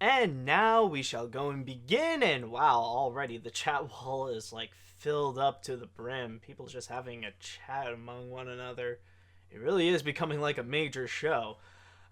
and now we shall go and begin. And wow, already the chat wall is like filled up to the brim. People just having a chat among one another. It really is becoming like a major show.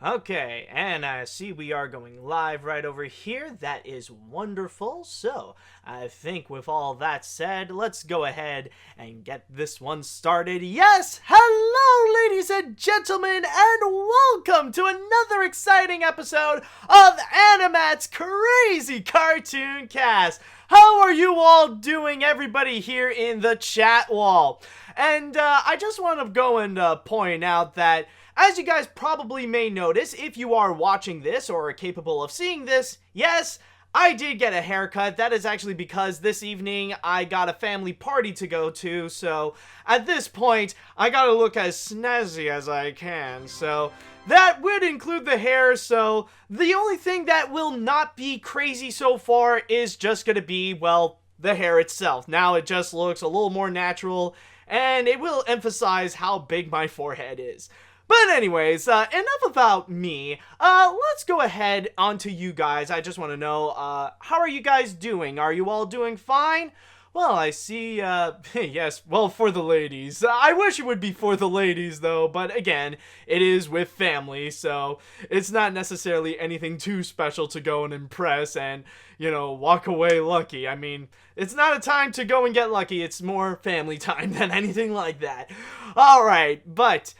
Okay, and I see we are going live right over here. That is wonderful. So, I think with all that said, let's go ahead and get this one started. Yes! Hello, ladies and gentlemen, and welcome to another exciting episode of AniMat's Crazy Cartoon Cast. How are you all doing, everybody here in the chat wall? And I just want to go and point out that as you guys probably may notice, if you are watching this or are capable of seeing this, yes, I did get a haircut. That is actually because this evening I got a family party to go to, so at this point, I gotta look as snazzy as I can, so that would include the hair, so the only thing that will not be crazy so far is just gonna be, well, the hair itself. Now it just looks a little more natural, and it will emphasize how big my forehead is. But anyways, enough about me. Let's go ahead onto you guys. I just want to know, how are you guys doing? Are you all doing fine? Well, I see, yes, well, for the ladies. I wish it would be for the ladies, though, but again, it is with family, so it's not necessarily anything too special to go and impress and, you know, walk away lucky. I mean, it's not a time to go and get lucky, it's more family time than anything like that. Alright, but,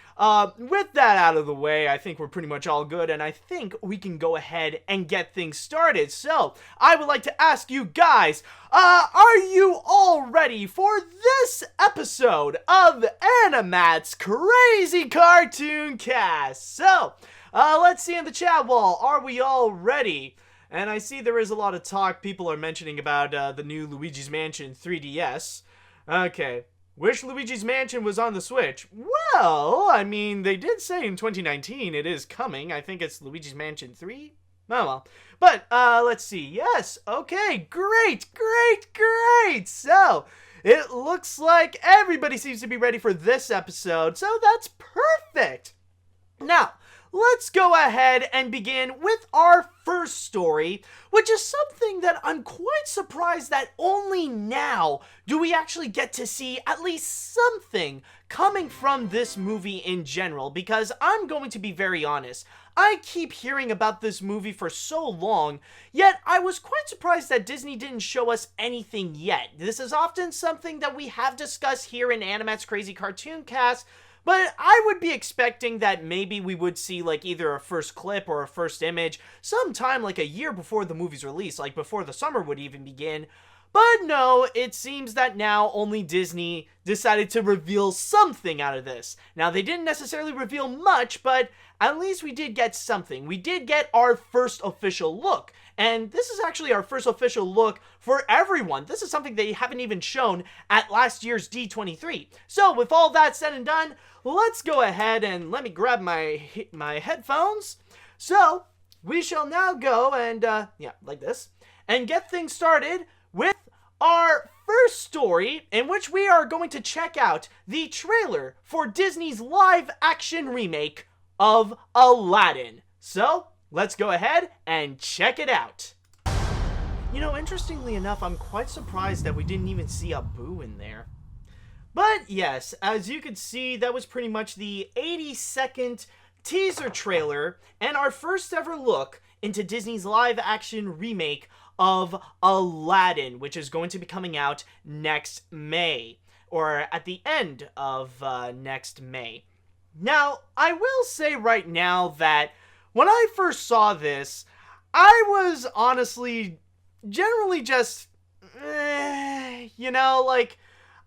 with that out of the way, I think we're pretty much all good, and I think we can go ahead and get things started. So, I would like to ask you guys, are you all ready for this episode of AniMat's Crazy Cartoon Cast? So, let's see in the chat wall, are we all ready? And I see there is a lot of talk, people are mentioning about the new Luigi's Mansion 3DS. Okay. Wish Luigi's Mansion was on the Switch. Well, I mean, they did say in 2019 it is coming. I think it's Luigi's Mansion 3? Oh well. But, let's see. Yes, okay, great. So, it looks like everybody seems to be ready for this episode, so that's perfect. Now, let's go ahead and begin with our first story, which is something that I'm quite surprised that only now do we actually get to see at least something coming from this movie in general, because I'm going to be very honest, I keep hearing about this movie for so long, yet I was quite surprised that Disney didn't show us anything yet. This is often something that we have discussed here in AniMat's Crazy Cartoon Cast, but I would be expecting that maybe we would see like either a first clip or a first image sometime like a year before the movie's release, like before the summer would even begin. But no, it seems that now only Disney decided to reveal something out of this. Now, they didn't necessarily reveal much, but at least we did get something. We did get our first official look. And this is actually our first official look for everyone. This is something they haven't even shown at last year's D23. So, with all that said and done, let's go ahead and let me grab my headphones. So, we shall now go and, yeah, like this, and get things started with our first story, in which we are going to check out the trailer for Disney's live-action remake of Aladdin. So, let's go ahead and check it out. You know, interestingly enough, I'm quite surprised that we didn't even see a Boo in there. But yes, as you can see, that was pretty much the 80-second teaser trailer and our first ever look into Disney's live-action remake of Aladdin, which is going to be coming out next May, or at the end of next May. Now, I will say right now that when I first saw this, I was honestly generally just, you know, like,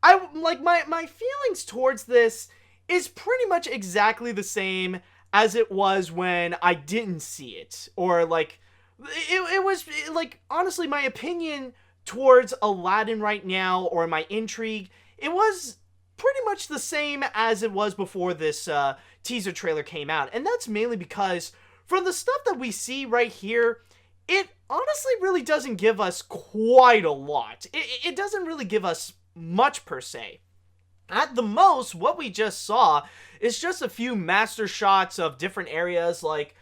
my feelings towards this is pretty much exactly the same as it was when I didn't see it, or like, it was, like, honestly, my opinion towards Aladdin right now, or my intrigue, it was pretty much the same as it was before this teaser trailer came out. And that's mainly because from the stuff that we see right here, it honestly really doesn't give us quite a lot. It doesn't really give us much per se. At the most, what we just saw is just a few master shots of different areas, like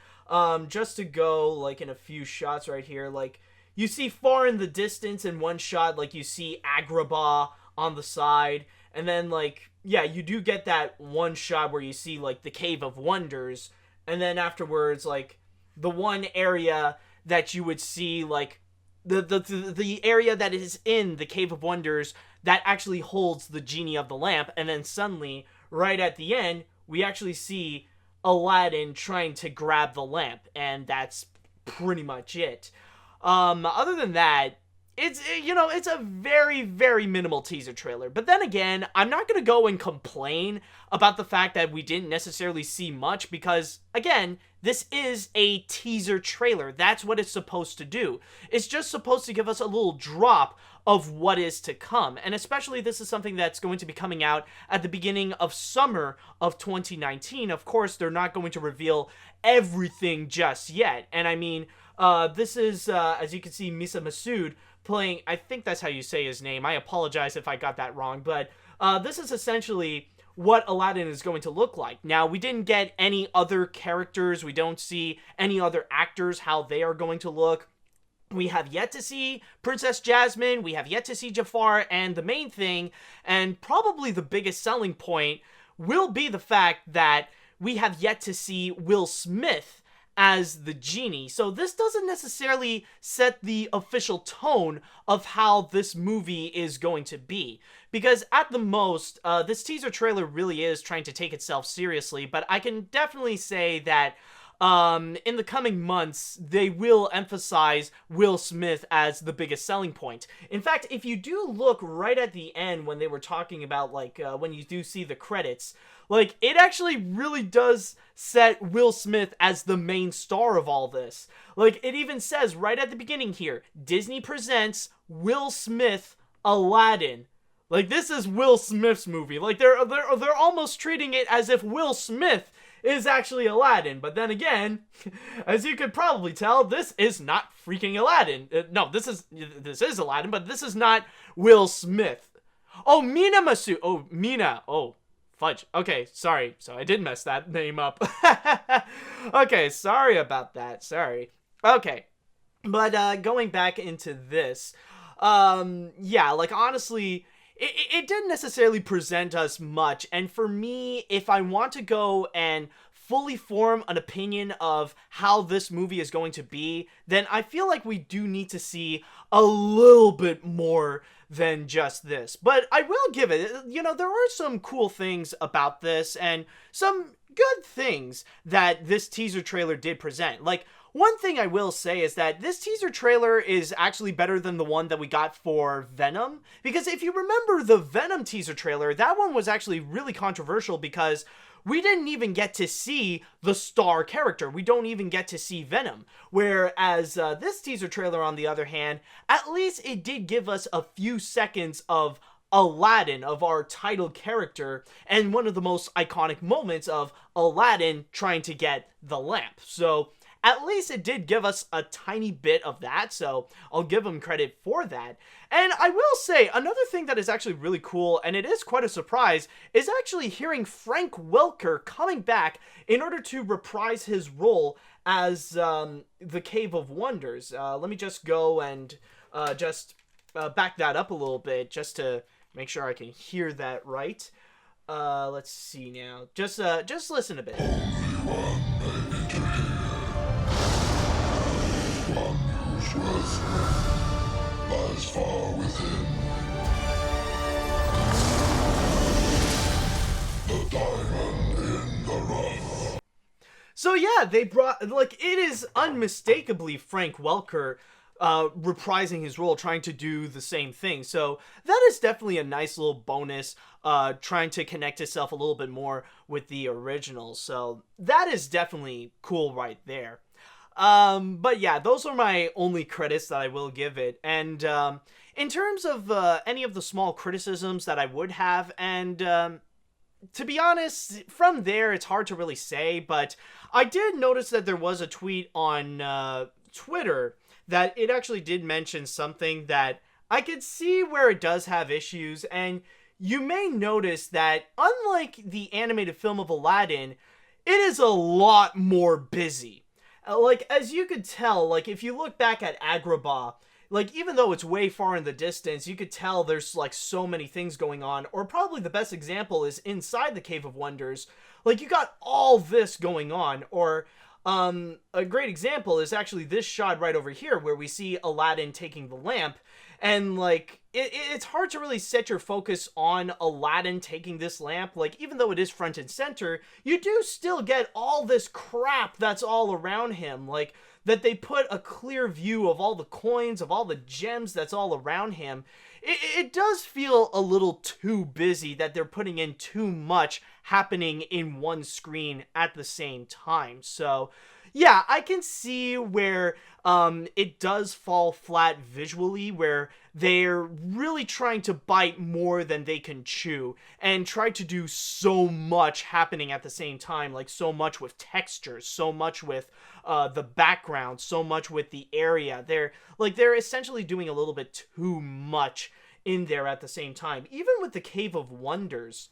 Just to go, like, in a few shots right here, like, you see far in the distance in one shot, like, you see Agrabah on the side, and then, like, yeah, you do get that one shot where you see, like, the Cave of Wonders, and then afterwards, like, the one area that you would see, like, the area that is in the Cave of Wonders that actually holds the genie of the lamp, and then suddenly, right at the end, we actually see Aladdin trying to grab the lamp, and that's pretty much it. Other than that, it's a very, very minimal teaser trailer. But then again, I'm not going to go and complain about the fact that we didn't necessarily see much because, again, this is a teaser trailer. That's what it's supposed to do. It's just supposed to give us a little drop of what is to come. And especially this is something that's going to be coming out at the beginning of summer of 2019. Of course, they're not going to reveal everything just yet. And I mean, this is, as you can see, Misa Masood playing, I think that's how you say his name. I apologize if I got that wrong, but this is essentially what Aladdin is going to look like. Now, we didn't get any other characters. We don't see any other actors, how they are going to look. We have yet to see Princess Jasmine. We have yet to see Jafar. And the main thing, and probably the biggest selling point, will be the fact that we have yet to see Will Smith as the genie. So this doesn't necessarily set the official tone of how this movie is going to be. Because at the most, this teaser trailer really is trying to take itself seriously, but I can definitely say that in the coming months, they will emphasize Will Smith as the biggest selling point. In fact, if you do look right at the end when they were talking about, like, when you do see the credits, like, it actually really does set Will Smith as the main star of all this. Like, it even says right at the beginning here, Disney presents Will Smith Aladdin. Like, this is Will Smith's movie. Like, they're almost treating it as if Will Smith is actually Aladdin. But then again, as you could probably tell, this is not freaking Aladdin. No, this is Aladdin, but this is not Will Smith. Oh, Mina Masood. Oh, Mina. Oh, fudge. Okay, sorry. So I did mess that name up. Okay, sorry about that. Sorry. Okay. But going back into this, yeah, like, honestly, it didn't necessarily present us much, and for me, if I want to go and fully form an opinion of how this movie is going to be, then I feel like we do need to see a little bit more than just this. But I will give it, there are some cool things about this, and some good things that this teaser trailer did present. Like, one thing I will say is that this teaser trailer is actually better than the one that we got for Venom. Because if you remember the Venom teaser trailer, that one was actually really controversial because we didn't even get to see the star character. We don't even get to see Venom. Whereas this teaser trailer, on the other hand, at least it did give us a few seconds of Aladdin, of our title character, and one of the most iconic moments of Aladdin trying to get the lamp. So at least it did give us a tiny bit of that, so I'll give him credit for that. And I will say, another thing that is actually really cool, and it is quite a surprise, is actually hearing Frank Welker coming back in order to reprise his role as the Cave of Wonders. Let me just go and just back that up a little bit, just to make sure I can hear that right. Let's see now. Just listen a bit. Lies far within. The diamond in the rough. So yeah, they brought, like, it is unmistakably Frank Welker reprising his role, trying to do the same thing. So that is definitely a nice little bonus, trying to connect itself a little bit more with the original. So that is definitely cool right there. But yeah, those are my only credits that I will give it. And in terms of any of the small criticisms that I would have, and to be honest, from there it's hard to really say, but I did notice that there was a tweet on Twitter that it actually did mention something that I could see where it does have issues. And you may notice that unlike the animated film of Aladdin, it is a lot more busy. Like, as you could tell, like, if you look back at Agrabah, like, even though it's way far in the distance, you could tell there's, like, so many things going on. Or probably the best example is inside the Cave of Wonders. Like, you got all this going on. Or, a great example is actually this shot right over here, where we see Aladdin taking the lamp. And, like, it's hard to really set your focus on Aladdin taking this lamp. Like, even though it is front and center, you do still get all this crap that's all around him. Like, that they put a clear view of all the coins, of all the gems that's all around him. It does feel a little too busy, that they're putting in too much happening in one screen at the same time. So, yeah, I can see where it does fall flat visually, where they're really trying to bite more than they can chew and try to do so much happening at the same time, like so much with textures, so much with the background, so much with the area. They're essentially doing a little bit too much in there at the same time. Even with the Cave of Wonders,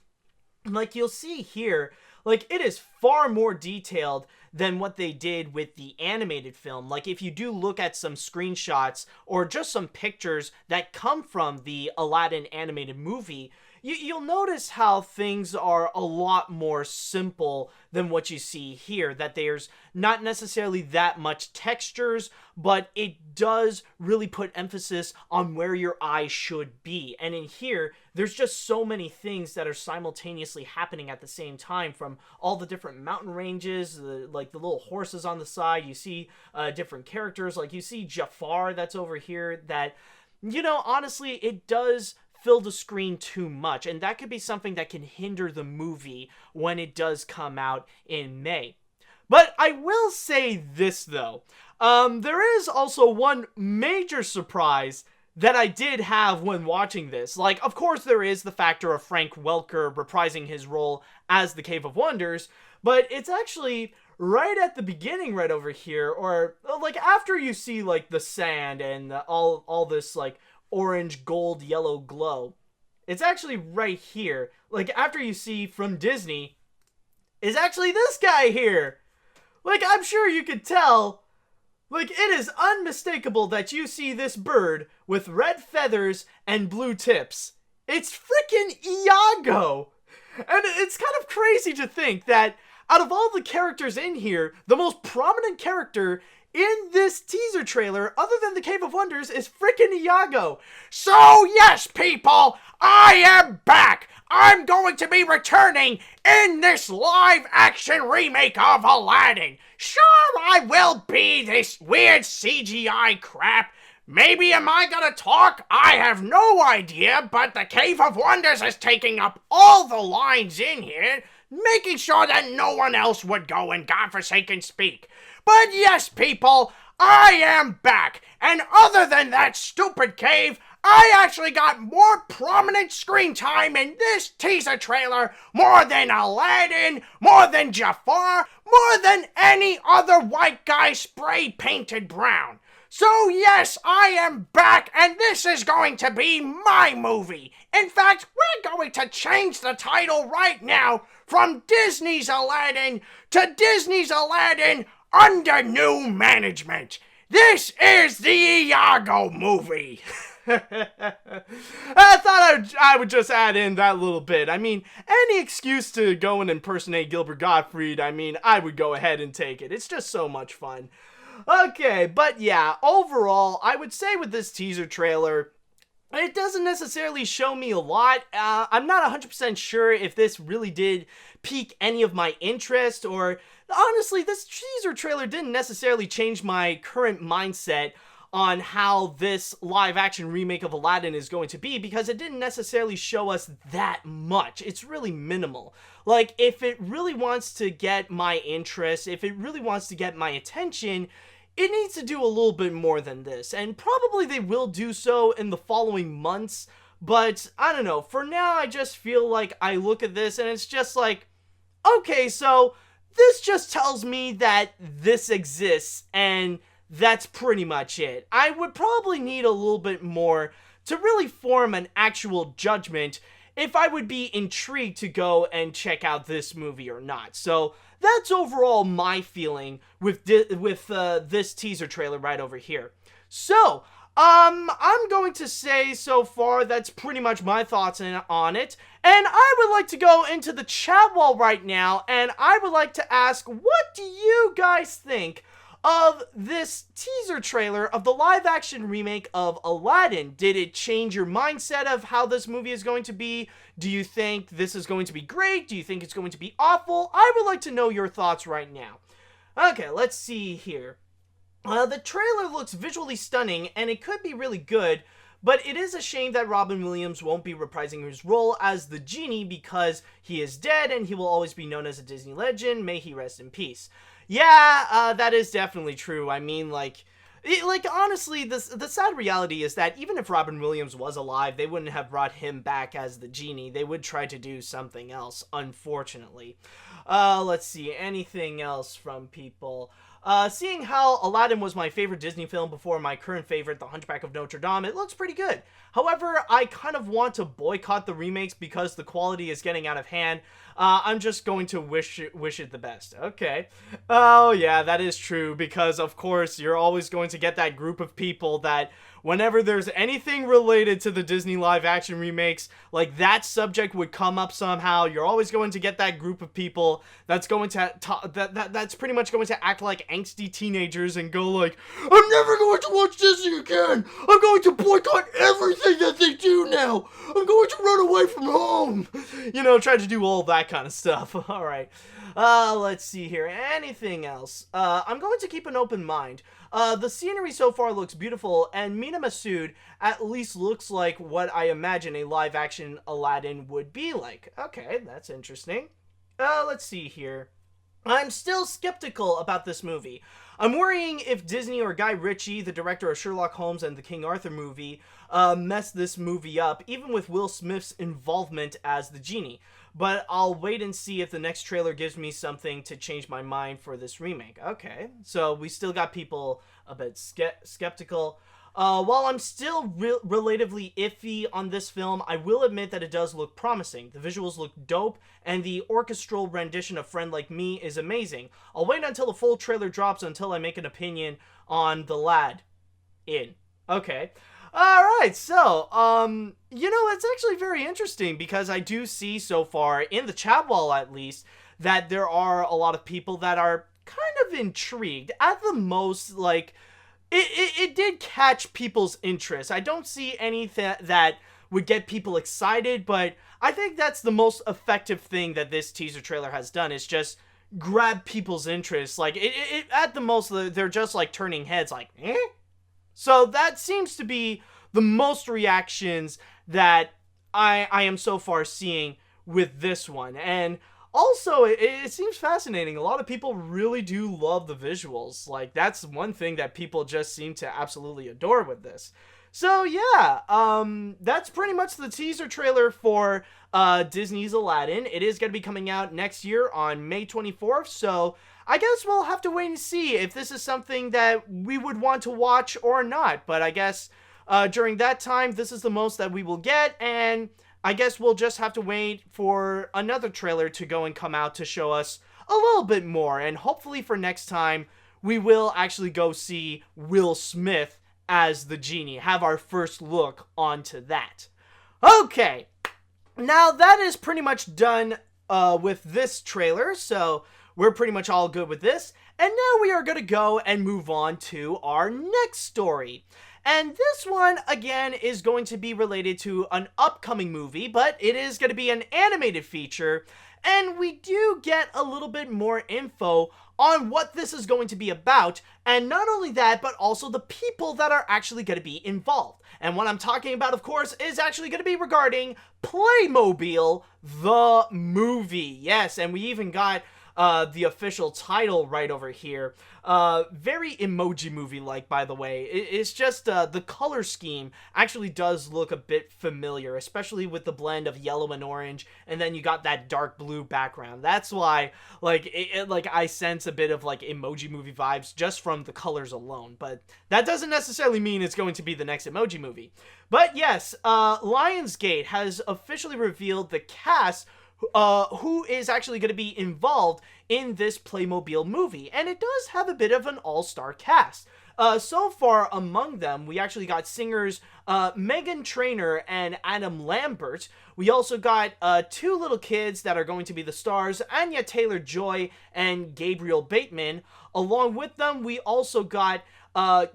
like you'll see here, like it is far more detailed than what they did with the animated film. Like, if you do look at some screenshots or just some pictures that come from the Aladdin animated movie, you'll notice how things are a lot more simple than what you see here. That there's not necessarily that much textures, but it does really put emphasis on where your eye should be. And in here, there's just so many things that are simultaneously happening at the same time, from all the different mountain ranges, like the little horses on the side. You see different characters, like you see Jafar that's over here, that, you know, honestly, it does fill the screen too much, and that could be something that can hinder the movie when it does come out in May. But I will say this, though. There is also one major surprise that I did have when watching this. Like, of course, there is the factor of Frank Welker reprising his role as the Cave of Wonders, but it's actually right at the beginning right over here, or, like, after you see, like, the sand and all this, like, orange, gold, yellow glow. It's actually right here. Like, after you see from Disney, is actually this guy here. Like, I'm sure you could tell. Like, it is unmistakable that you see this bird with red feathers and blue tips. It's freaking Iago! And it's kind of crazy to think that out of all the characters in here, the most prominent character in this teaser trailer, other than the Cave of Wonders, is frickin' Iago. So yes, people, I am back. I'm going to be returning in this live-action remake of Aladdin. Sure, I will be this weird CGI crap. Maybe am I gonna talk? I have no idea, but the Cave of Wonders is taking up all the lines in here, making sure that no one else would go and godforsaken speak. But yes, people, I am back, and other than that stupid cave, I actually got more prominent screen time in this teaser trailer, more than Aladdin, more than Jafar, more than any other white guy spray-painted brown. So yes, I am back, and this is going to be my movie. In fact, we're going to change the title right now from Disney's Aladdin to Disney's Aladdin under new management. This is the Iago movie. I thought I would just add in that little bit. I mean, any excuse to go and impersonate Gilbert Gottfried, I mean, I would go ahead and take it. It's just so much fun. Okay, but yeah, overall, I would say with this teaser trailer, it doesn't necessarily show me a lot. I'm not 100% sure if this really did pique any of my interest, or honestly, this teaser trailer didn't necessarily change my current mindset on how this live-action remake of Aladdin is going to be, because it didn't necessarily show us that much. It's really minimal. Like, if it really wants to get my interest, if it really wants to get my attention, it needs to do a little bit more than this, and probably they will do so in the following months, but I don't know. For now, I just feel like I look at this and it's just like, okay, so this just tells me that this exists, and that's pretty much it. I would probably need a little bit more to really form an actual judgment if I would be intrigued to go and check out this movie or not. So that's overall my feeling with this teaser trailer right over here. So, I'm going to say so far that's pretty much my thoughts on it, and I would like to go into the chat wall right now, and I would like to ask, what do you guys think of this teaser trailer of the live-action remake of Aladdin? Did it change your mindset of how this movie is going to be? Do you think this is going to be great? Do you think it's going to be awful? I would like to know your thoughts right now. Okay, let's see here. The trailer looks visually stunning, and it could be really good, but it is a shame that Robin Williams won't be reprising his role as the genie because he is dead and he will always be known as a Disney legend. May he rest in peace. Yeah, that is definitely true. I mean, honestly, the sad reality is that even if Robin Williams was alive, they wouldn't have brought him back as the genie. They would try to do something else, unfortunately. Let's see, anything else from people? Seeing how Aladdin was my favorite Disney film before my current favorite, The Hunchback of Notre Dame, it looks pretty good. However, I kind of want to boycott the remakes because the quality is getting out of hand. I'm just going to wish it the best. Okay. Oh, yeah, that is true, because, of course, you're always going to get that group of people that whenever there's anything related to the Disney live-action remakes, like, that subject would come up somehow. You're always going to get that group of people that's going to that's pretty much going to act like angsty teenagers and go like, I'm never going to watch Disney again! I'm going to boycott everything that they do now! I'm going to run away from home! You know, try to do all that kind of stuff. Alright. Let's see here. Anything else? I'm going to keep an open mind. The scenery so far looks beautiful, and Mina Masood at least looks like what I imagine a live-action Aladdin would be like. Okay, that's interesting. Let's see here. I'm still skeptical about this movie. I'm worrying if Disney or Guy Ritchie, the director of Sherlock Holmes and the King Arthur movie, messed this movie up, even with Will Smith's involvement as the genie. But I'll wait and see if the next trailer gives me something to change my mind for this remake. Okay, so we still got people a bit skeptical. While I'm still relatively iffy on this film, I will admit that it does look promising. The visuals look dope, and the orchestral rendition of Friend Like Me is amazing. I'll wait until the full trailer drops until I make an opinion on the lad. Okay. Alright, so, it's actually very interesting because I do see so far, in the chat wall at least, that there are a lot of people that are kind of intrigued. At the most, like, it did catch people's interest. I don't see anything that would get people excited, but I think that's the most effective thing that this teaser trailer has done, is just grab people's interest. Like, at the most, they're just, like, turning heads, like, eh? So that seems to be the most reactions that I am so far seeing with this one. And also, it seems fascinating. A lot of people really do love the visuals. Like, that's one thing that people just seem to absolutely adore with this. So yeah, that's pretty much the teaser trailer for Disney's Aladdin. It is going to be coming out next year on May 24th, so I guess we'll have to wait and see if this is something that we would want to watch or not. But I guess during that time, this is the most that we will get, and I guess we'll just have to wait for another trailer to go and come out to show us a little bit more, and hopefully for next time, we will actually go see Will Smith as the genie, have our first look onto that. Okay, now that is pretty much done with this trailer, so we're pretty much all good with this, and now we are going to go and move on to our next story. And this one, again, is going to be related to an upcoming movie, but it is going to be an animated feature, and we do get a little bit more info on what this is going to be about, and not only that, but also the people that are actually going to be involved. And what I'm talking about, of course, is actually going to be regarding Playmobil the Movie. Yes, and we even got the official title right over here. Very emoji movie-like, by the way. It's just the color scheme actually does look a bit familiar, especially with the blend of yellow and orange, and then you got that dark blue background. That's why, like, I sense a bit of like emoji movie vibes just from the colors alone. But that doesn't necessarily mean it's going to be the next emoji movie. But yes, Lionsgate has officially revealed the cast who is actually going to be involved in this Playmobil movie. And it does have a bit of an all-star cast. So far among them, we actually got singers Meghan Trainor and Adam Lambert. We also got two little kids that are going to be the stars, Anya Taylor-Joy and Gabriel Bateman. Along with them, we also got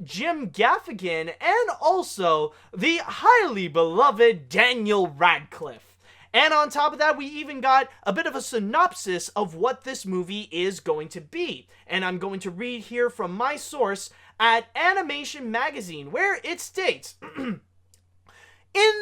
Jim Gaffigan and also the highly beloved Daniel Radcliffe. And on top of that, we even got a bit of a synopsis of what this movie is going to be. And I'm going to read here from my source at Animation Magazine, where it states, in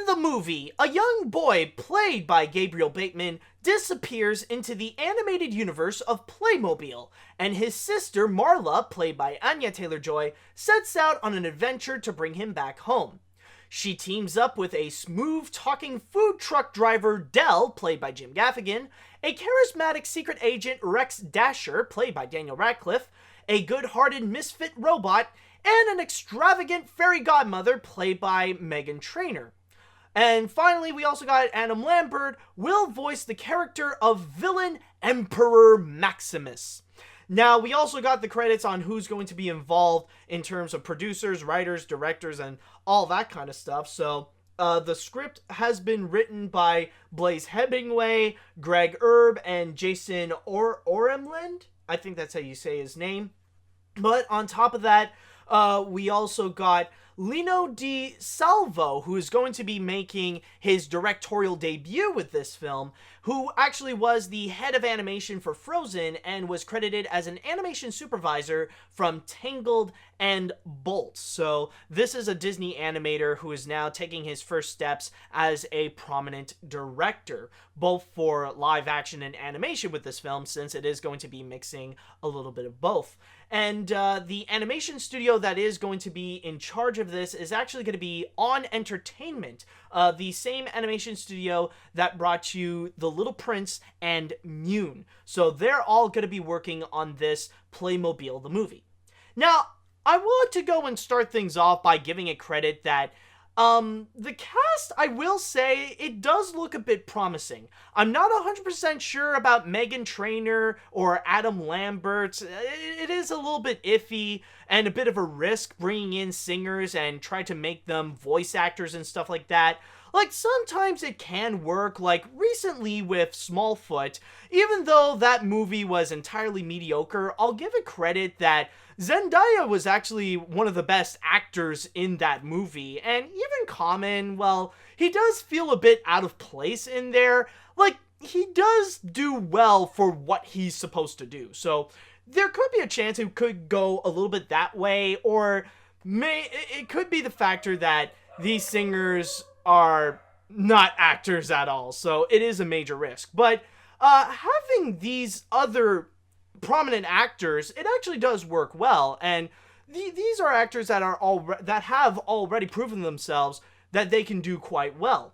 the movie, a young boy played by Gabriel Bateman disappears into the animated universe of Playmobil, and his sister Marla, played by Anya Taylor-Joy, sets out on an adventure to bring him back home. She teams up with a smooth-talking food truck driver, Dell, played by Jim Gaffigan, a charismatic secret agent, Rex Dasher, played by Daniel Radcliffe, a good-hearted misfit robot, and an extravagant fairy godmother, played by Meghan Trainor. And finally, we also got Adam Lambert will voice the character of villain Emperor Maximus. Now, we also got the credits on who's going to be involved in terms of producers, writers, directors, and all that kind of stuff. So, the script has been written by Blaze Hemingway, Greg Erb, and Jason Oremland. I think that's how you say his name. But on top of that, we also got Lino Di Salvo, who is going to be making his directorial debut with this film, who actually was the head of animation for Frozen and was credited as an animation supervisor from Tangled and Bolt. So this is a Disney animator who is now taking his first steps as a prominent director, both for live action and animation with this film, since it is going to be mixing a little bit of both. And the animation studio that is going to be in charge of this is actually going to be On Entertainment, the same animation studio that brought you The Little Prince and Mune. So they're all going to be working on this Playmobil the Movie. Now, I want to go and start things off by giving it credit that the cast, I will say, it does look a bit promising. I'm not 100% sure about Meghan Trainor or Adam Lambert. It is a little bit iffy and a bit of a risk bringing in singers and try to make them voice actors and stuff like that. Like, sometimes it can work, like recently with Smallfoot. Even though that movie was entirely mediocre, I'll give it credit that Zendaya was actually one of the best actors in that movie, and even Common, well, he does feel a bit out of place in there. Like, he does do well for what he's supposed to do, so there could be a chance it could go a little bit that way, or it could be the factor that these singers are not actors at all, so it is a major risk. But having these other prominent actors, it actually does work well, and these are actors that have already proven themselves that they can do quite well.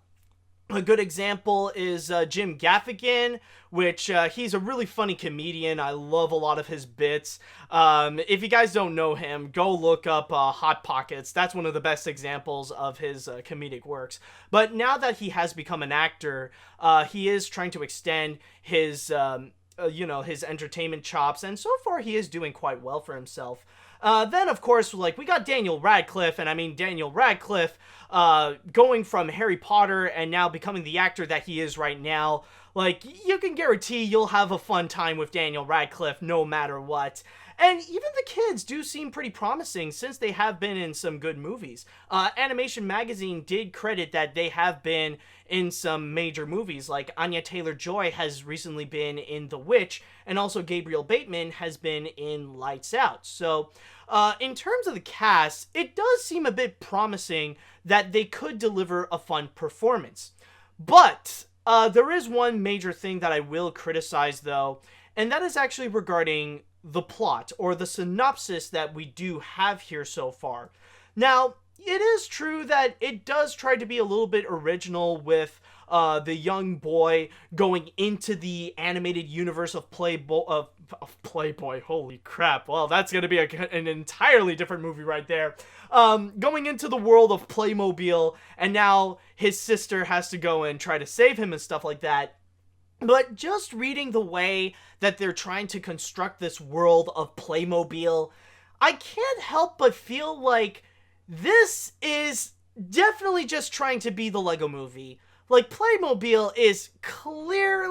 A good example is Jim Gaffigan, which he's a really funny comedian. I love a lot of his bits. If you guys don't know him, go look up Hot Pockets. That's one of the best examples of his comedic works. But now that he has become an actor, he is trying to extend his his entertainment chops, and so far he is doing quite well for himself. Then, of course, like, we got Daniel Radcliffe, and I mean, Daniel Radcliffe, going from Harry Potter and now becoming the actor that he is right now, like, you can guarantee you'll have a fun time with Daniel Radcliffe no matter what. And even the kids do seem pretty promising since they have been in some good movies. Animation Magazine did credit that they have been in some major movies, like Anya Taylor-Joy has recently been in The Witch, and also Gabriel Bateman has been in Lights Out. So, in terms of the cast, it does seem a bit promising that they could deliver a fun performance. But there is one major thing that I will criticize, though, and that is actually regarding the plot, or the synopsis that we do have here so far. Now, it is true that it does try to be a little bit original with the young boy going into the animated universe of Playboy. Holy crap. Well, that's going to be an entirely different movie right there. Going into the world of Playmobil, and now his sister has to go and try to save him and stuff like that. But just reading the way that they're trying to construct this world of Playmobil, I can't help but feel like this is definitely just trying to be the Lego movie. Like, Playmobil is clear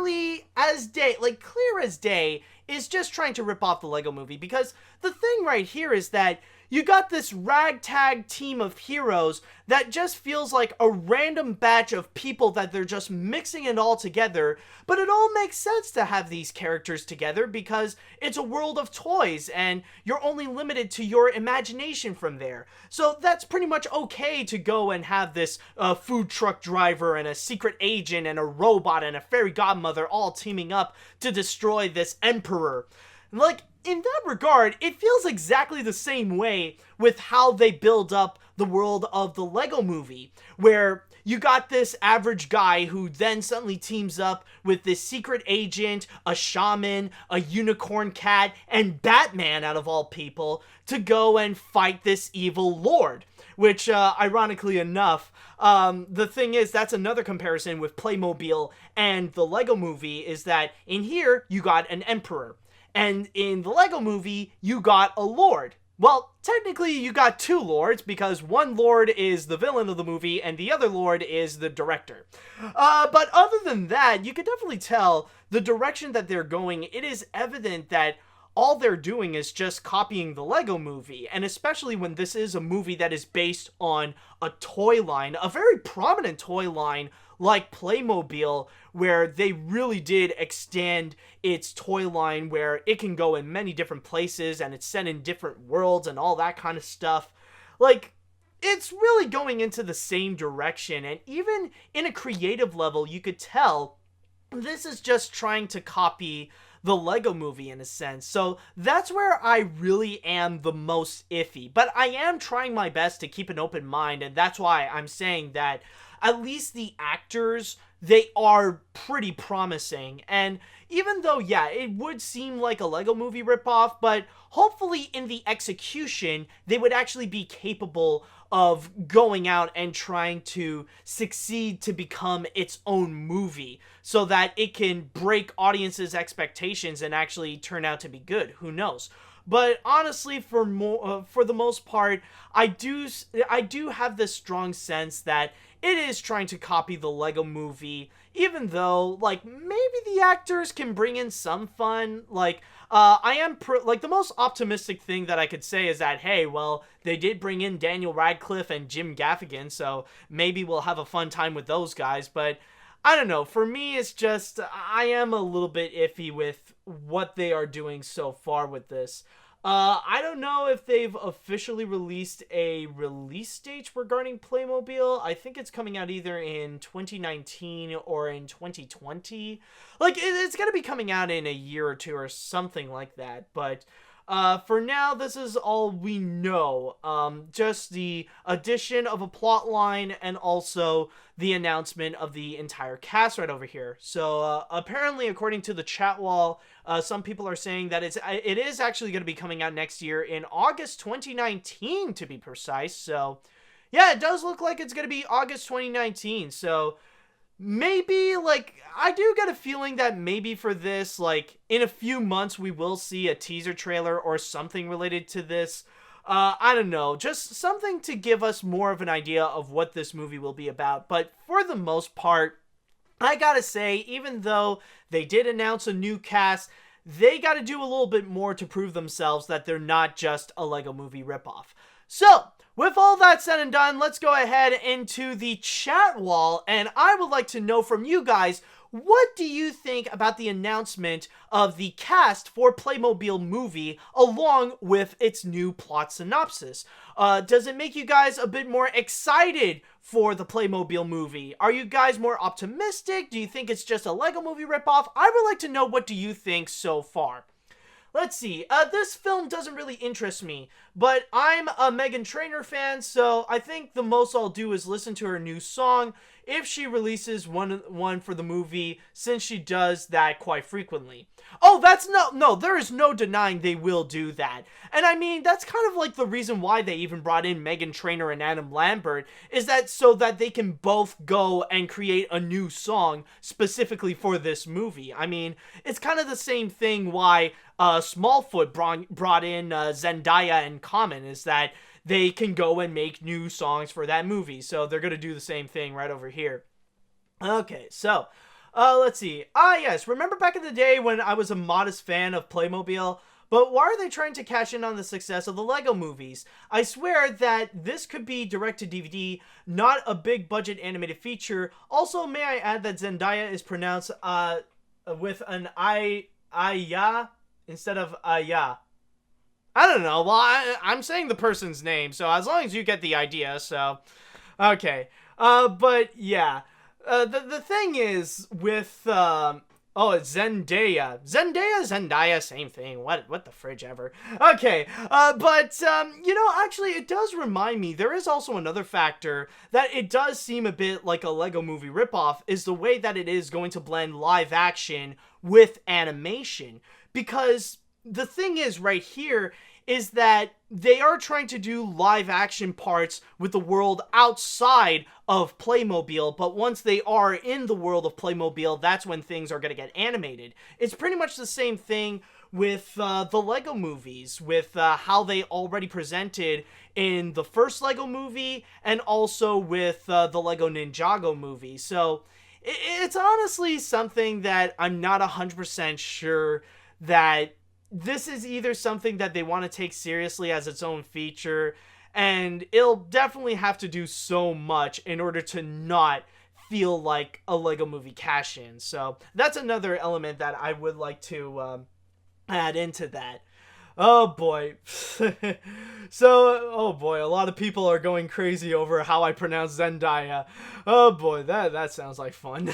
as day, is just trying to rip off the Lego movie. Because the thing right here is that you got this ragtag team of heroes that just feels like a random batch of people that they're just mixing it all together, but it all makes sense to have these characters together because it's a world of toys and you're only limited to your imagination from there. So that's pretty much okay to go and have this food truck driver and a secret agent and a robot and a fairy godmother all teaming up to destroy this emperor. Like, in that regard, it feels exactly the same way with how they build up the world of the Lego movie, where you got this average guy who then suddenly teams up with this secret agent, a shaman, a unicorn cat, and Batman, out of all people, to go and fight this evil lord. Which, ironically enough, the thing is, that's another comparison with Playmobil and the Lego movie, is that in here, you got an emperor. And in the Lego movie, you got a lord. Well, technically you got two lords, because one lord is the villain of the movie and the other lord is the director. But other than that, you can definitely tell the direction that they're going. It is evident that all they're doing is just copying the Lego movie, and especially when this is a movie that is based on a toy line, a very prominent toy line like Playmobil, where they really did extend its toy line where it can go in many different places and it's set in different worlds and all that kind of stuff. Like, it's really going into the same direction, and even in a creative level, you could tell this is just trying to copy the Lego movie in a sense. So that's where I really am the most iffy. But I am trying my best to keep an open mind, and that's why I'm saying that at least the actors, they are pretty promising. And even though, yeah, it would seem like a Lego movie ripoff, but hopefully in the execution, they would actually be capable of going out and trying to succeed to become its own movie so that it can break audiences' expectations and actually turn out to be good. Who knows? But honestly, for the most part, I do have this strong sense that it is trying to copy the Lego movie, even though, like, maybe the actors can bring in some fun. Like, the most optimistic thing that I could say is that, hey, well, they did bring in Daniel Radcliffe and Jim Gaffigan, so maybe we'll have a fun time with those guys. But I don't know. For me, it's just, I am a little bit iffy with what they are doing so far with this. I don't know if they've officially released a release date regarding Playmobil. I think it's coming out either in 2019 or in 2020. Like, it's going to be coming out in a year or two or something like that. But for now, this is all we know. Just the addition of a plot line and also the announcement of the entire cast right over here. So apparently, according to the chat wall, some people are saying that it is actually going to be coming out next year in August 2019, to be precise. So yeah, it does look like it's going to be August 2019. So maybe, like, I do get a feeling that maybe for this, like, in a few months we will see a teaser trailer or something related to this. I don't know, just something to give us more of an idea of what this movie will be about. But for the most part, I gotta say, even though they did announce a new cast, they gotta do a little bit more to prove themselves that they're not just a Lego movie ripoff. So, with all that said and done, let's go ahead into the chat wall, and I would like to know from you guys, what do you think about the announcement of the cast for Playmobil Movie along with its new plot synopsis? Does it make you guys a bit more excited for the Playmobil Movie? Are you guys more optimistic? Do you think it's just a Lego Movie ripoff? I would like to know, what do you think so far? Let's see, this film doesn't really interest me, But I'm a Meghan Trainor fan, so I think the most I'll do is listen to her new song if she releases one for the movie, since she does that quite frequently. Oh, no, there is no denying they will do that. And I mean, that's kind of like the reason why they even brought in Meghan Trainor and Adam Lambert, is that so that they can both go and create a new song specifically for this movie. I mean, it's kind of the same thing why Smallfoot brought in Zendaya and Common, is that they can go and make new songs for that movie. So they're going to do the same thing right over here. Okay, so let's see. Yes, remember back in the day when I was a modest fan of Playmobil? But why are they trying to cash in on the success of the Lego movies? I swear that this could be direct-to-DVD, not a big-budget animated feature. Also, may I add that Zendaya is pronounced with an I-ya instead of ya. I don't know. Well, I'm saying the person's name, so as long as you get the idea, so... Okay. But, yeah. The thing is, with, it's Zendaya. Zendaya, same thing. What the fridge ever. Okay. But, actually, it does remind me, there is also another factor that it does seem a bit like a Lego movie ripoff, is the way that it is going to blend live action with animation. Because the thing is, right here, is that they are trying to do live action parts with the world outside of Playmobil, but once they are in the world of Playmobil, that's when things are going to get animated. It's pretty much the same thing with the Lego movies, with how they already presented in the first Lego movie, and also with the Lego Ninjago movie. So it's honestly something that I'm not 100% sure that this is either something that they want to take seriously as its own feature, and it'll definitely have to do so much in order to not feel like a Lego movie cash-in. So that's another element that I would like to add into that. Oh boy. So, a lot of people are going crazy over how I pronounce Zendaya. Oh boy, that sounds like fun.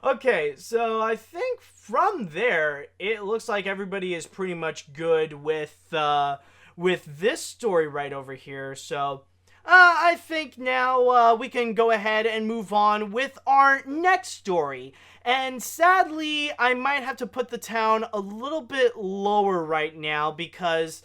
Okay, so I think from there, it looks like everybody is pretty much good with this story right over here. So, I think now we can go ahead and move on with our next story. And sadly, I might have to put the town a little bit lower right now because,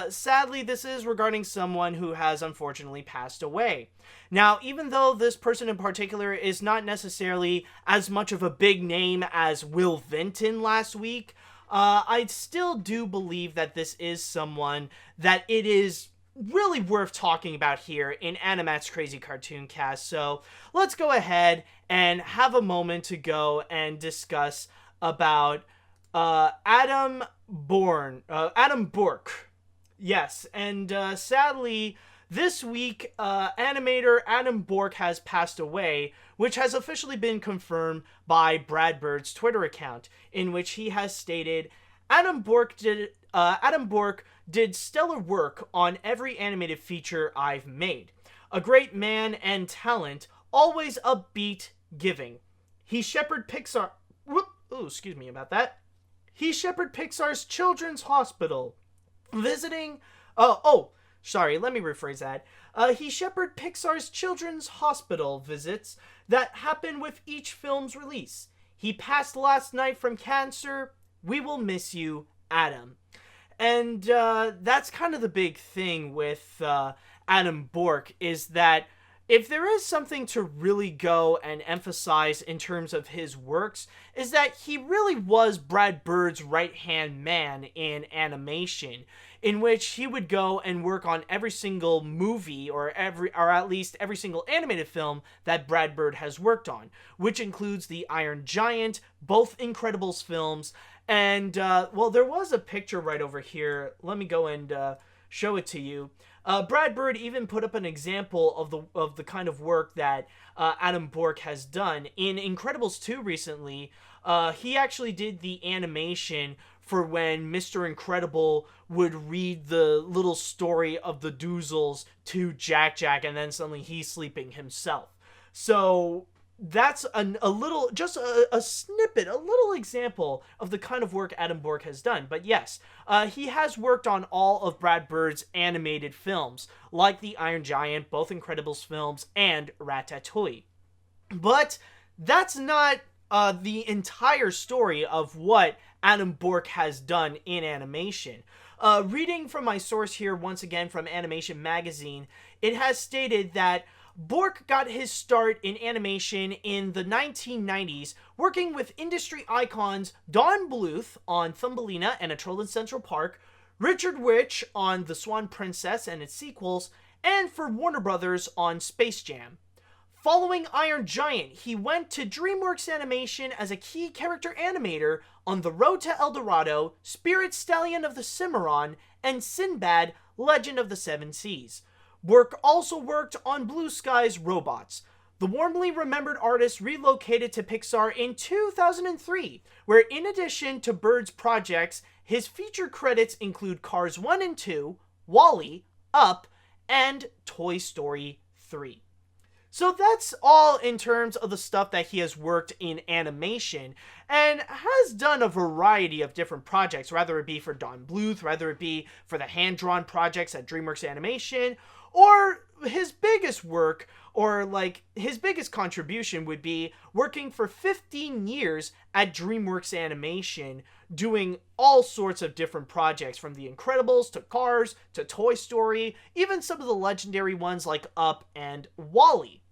sadly, this is regarding someone who has unfortunately passed away. Now, even though this person in particular is not necessarily as much of a big name as Will Vinton last week, I still do believe that this is someone that it is really worth talking about here in AniMat's Crazy Cartoon Cast. So let's go ahead and have a moment to go and discuss about Adam Burke. Yes, and sadly, this week, animator Adam Burke has passed away, which has officially been confirmed by Brad Bird's Twitter account, in which he has stated, Adam Burke did stellar work on every animated feature I've made. A great man and talent, always upbeat, giving. He shepherded Pixar... excuse me about that. He shepherded Pixar's Children's Hospital, visiting... Sorry, let me rephrase that. He shepherded Pixar's Children's Hospital visits that happen with each film's release. He passed last night from cancer. We will miss you, Adam. And that's kind of the big thing with Adam Burke, is that if there is something to really go and emphasize in terms of his works, is that he really was Brad Bird's right-hand man in animation, in which he would go and work on every single movie or at least every single animated film that Brad Bird has worked on, which includes the Iron Giant, both Incredibles films, and there was a picture right over here. Let me go and show it to you. Brad Bird even put up an example of the kind of work that Adam Burke has done. In Incredibles 2 recently, he actually did the animation for when Mr. Incredible would read the little story of the Doozles to Jack, and then suddenly he's sleeping himself. So that's a little, just a snippet, a little example of the kind of work Adam Burke has done. But yes, he has worked on all of Brad Bird's animated films, like The Iron Giant, both Incredibles films, and Ratatouille. But that's not the entire story of what Adam Burke has done in animation. Reading from my source here, once again from Animation Magazine, it has stated that Burke got his start in animation in the 1990s, working with industry icons Don Bluth on Thumbelina and A Troll in Central Park, Richard Rich on The Swan Princess and its sequels, and for Warner Brothers on Space Jam. Following Iron Giant, he went to DreamWorks Animation as a key character animator on The Road to El Dorado, Spirit Stallion of the Cimarron, and Sinbad, Legend of the Seven Seas. Burke also worked on Blue Sky's Robots. The warmly remembered artist relocated to Pixar in 2003, where in addition to Bird's projects, his feature credits include Cars 1 and 2, WALL-E, Up, and Toy Story 3. So that's all in terms of the stuff that he has worked in animation, and has done a variety of different projects, whether it be for Don Bluth, whether it be for the hand-drawn projects at DreamWorks Animation, or his biggest work, or like his biggest contribution would be working for 15 years at DreamWorks Animation, doing all sorts of different projects, from The Incredibles to Cars to Toy Story, even some of the legendary ones like Up and WALL-E.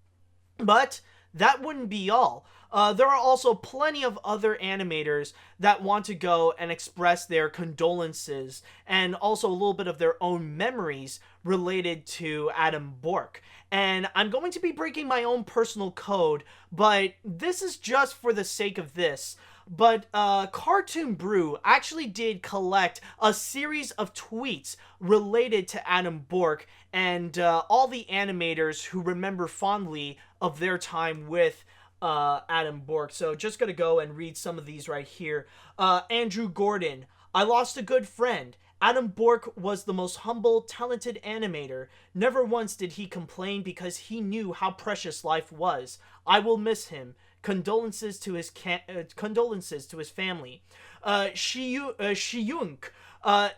But that wouldn't be all. There are also plenty of other animators that want to go and express their condolences and also a little bit of their own memories related to Adam Burke. And I'm going to be breaking my own personal code, but this is just for the sake of this. But Cartoon Brew actually did collect a series of tweets related to Adam Burke and all the animators who remember fondly of their time with Adam Burke. So just gonna go and read some of these right here. Andrew Gordon: I lost a good friend. Adam Burke was the most humble, talented animator. Never once did he complain because he knew how precious life was. I will miss him. Condolences to his family. Shiyunk.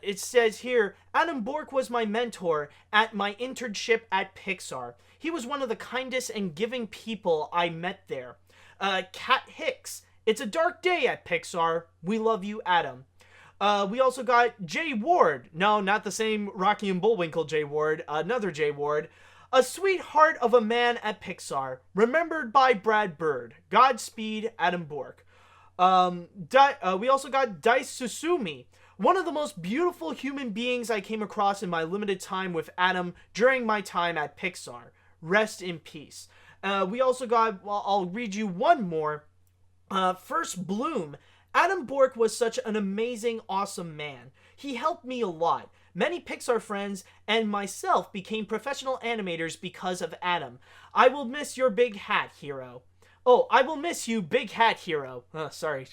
It says here, Adam Burke was my mentor at my internship at Pixar. He was one of the kindest and giving people I met there. Kat Hicks: it's a dark day at Pixar. We love you, Adam. We also got Jay Ward. No, not the same Rocky and Bullwinkle Jay Ward. Another Jay Ward. A sweetheart of a man at Pixar. Remembered by Brad Bird. Godspeed, Adam Burke. We also got Dice Susumi. One of the most beautiful human beings I came across in my limited time with Adam during my time at Pixar. Rest in peace. We also got, well, I'll read you one more. First Bloom. Adam Burke was such an amazing, awesome man. He helped me a lot. Many Pixar friends and myself became professional animators because of Adam. I will miss your big hat, hero. Oh, I will miss you, big hat hero. Sorry,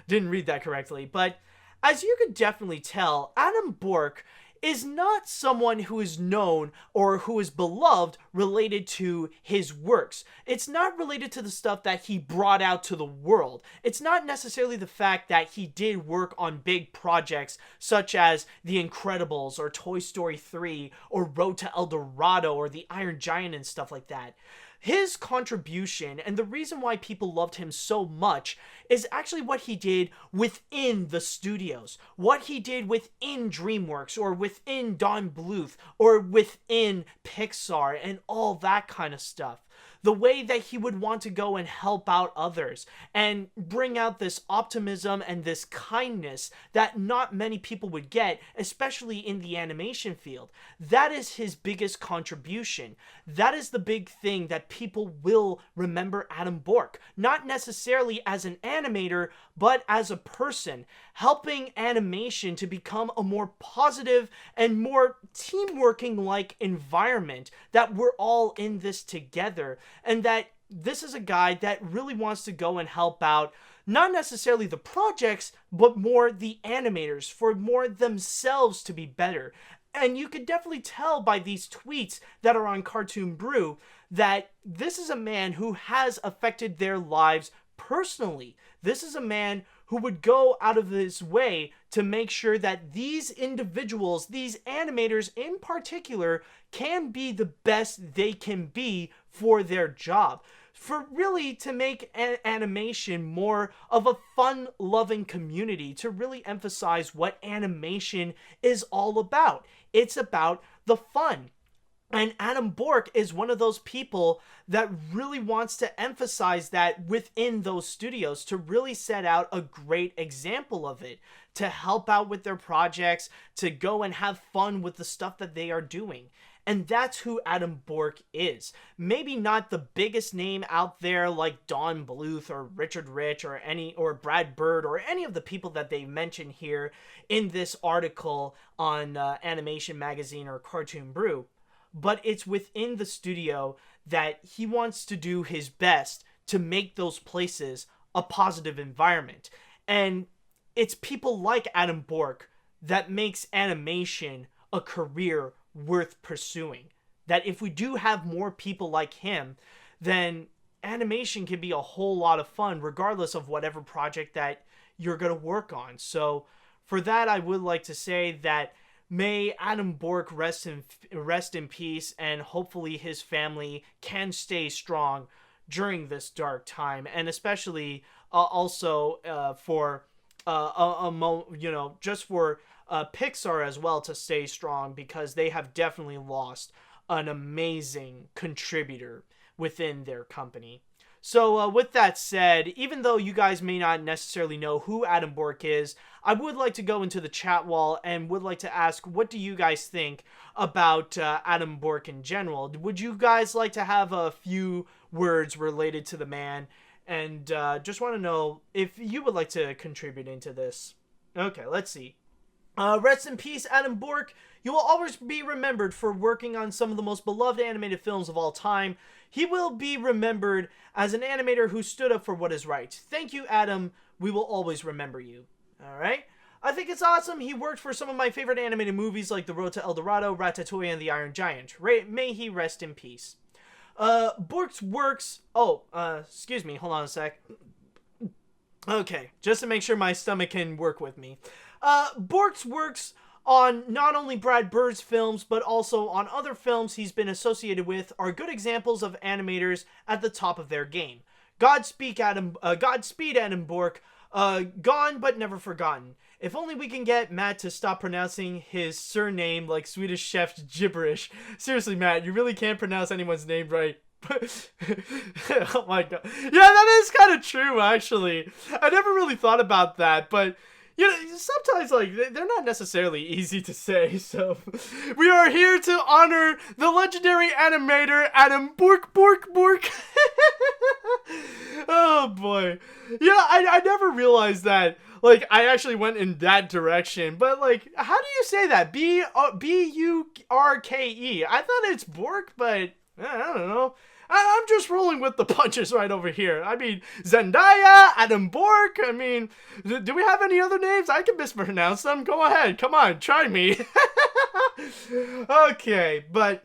didn't read that correctly. But as you could definitely tell, Adam Burke is not someone who is known or who is beloved related to his works. It's not related to the stuff that he brought out to the world. It's not necessarily the fact that he did work on big projects such as The Incredibles or Toy Story 3 or Road to El Dorado or The Iron Giant and stuff like that. His contribution and the reason why people loved him so much is actually what he did within the studios, what he did within DreamWorks or within Don Bluth or within Pixar and all that kind of stuff. The way that he would want to go and help out others and bring out this optimism and this kindness that not many people would get, especially in the animation field. That is his biggest contribution. That is the big thing that people will remember Adam Burke. Not necessarily as an animator, but as a person, helping animation to become a more positive and more team-working-like environment, that we're all in this together, and that this is a guy that really wants to go and help out not necessarily the projects, but more the animators, for more themselves to be better. And you could definitely tell by these tweets that are on Cartoon Brew that this is a man who has affected their lives personally. This is a man who would go out of his way to make sure that these individuals, these animators in particular, can be the best they can be for their job. For really to make animation more of a fun-loving community, to really emphasize what animation is all about. It's about the fun. And Adam Burke is one of those people that really wants to emphasize that within those studios, to really set out a great example of it, to help out with their projects, to go and have fun with the stuff that they are doing. And that's who Adam Burke is. Maybe not the biggest name out there like Don Bluth or Richard Rich or Brad Bird or any of the people that they mention here in this article on Animation Magazine or Cartoon Brew. But it's within the studio that he wants to do his best to make those places a positive environment. And it's people like Adam Burke that makes animation a career worth pursuing. That if we do have more people like him, then animation can be a whole lot of fun regardless of whatever project that you're going to work on. So for that, I would like to say that may Adam Burke rest in peace, and hopefully his family can stay strong during this dark time, and especially also for just for Pixar as well to stay strong, because they have definitely lost an amazing contributor within their company. So with that said, even though you guys may not necessarily know who Adam Burke is, I would like to go into the chat wall and would like to ask, what do you guys think about Adam Burke in general? Would you guys like to have a few words related to the man? And just want to know if you would like to contribute into this. Okay, let's see. Rest in peace, Adam Burke. You will always be remembered for working on some of the most beloved animated films of all time. He will be remembered as an animator who stood up for what is right. Thank you, Adam. We will always remember you. All right? I think it's awesome. He worked for some of my favorite animated movies like The Road to El Dorado, Ratatouille, and The Iron Giant. May he rest in peace. Burke's works... excuse me. Hold on a sec. Okay, just to make sure my stomach can work with me. Burke's works on not only Brad Bird's films, but also on other films he's been associated with are good examples of animators at the top of their game. Godspeed, Adam Burke. Gone but never forgotten. If only we can get Matt to stop pronouncing his surname like Swedish chef's gibberish. Seriously, Matt, you really can't pronounce anyone's name right. Oh my god. Yeah, that is kind of true, actually. I never really thought about that, but you know, sometimes, like, they're not necessarily easy to say, so we are here to honor the legendary animator, Adam Burke. Oh, boy. Yeah, I never realized that, like, I actually went in that direction, but, like, how do you say that? B-U-R-K-E. I thought it's Burke, but I don't know. I'm just rolling with the punches right over here. I mean, Zendaya, Adam Burke. I mean, do we have any other names? I can mispronounce them. Go ahead. Come on, try me. Okay, but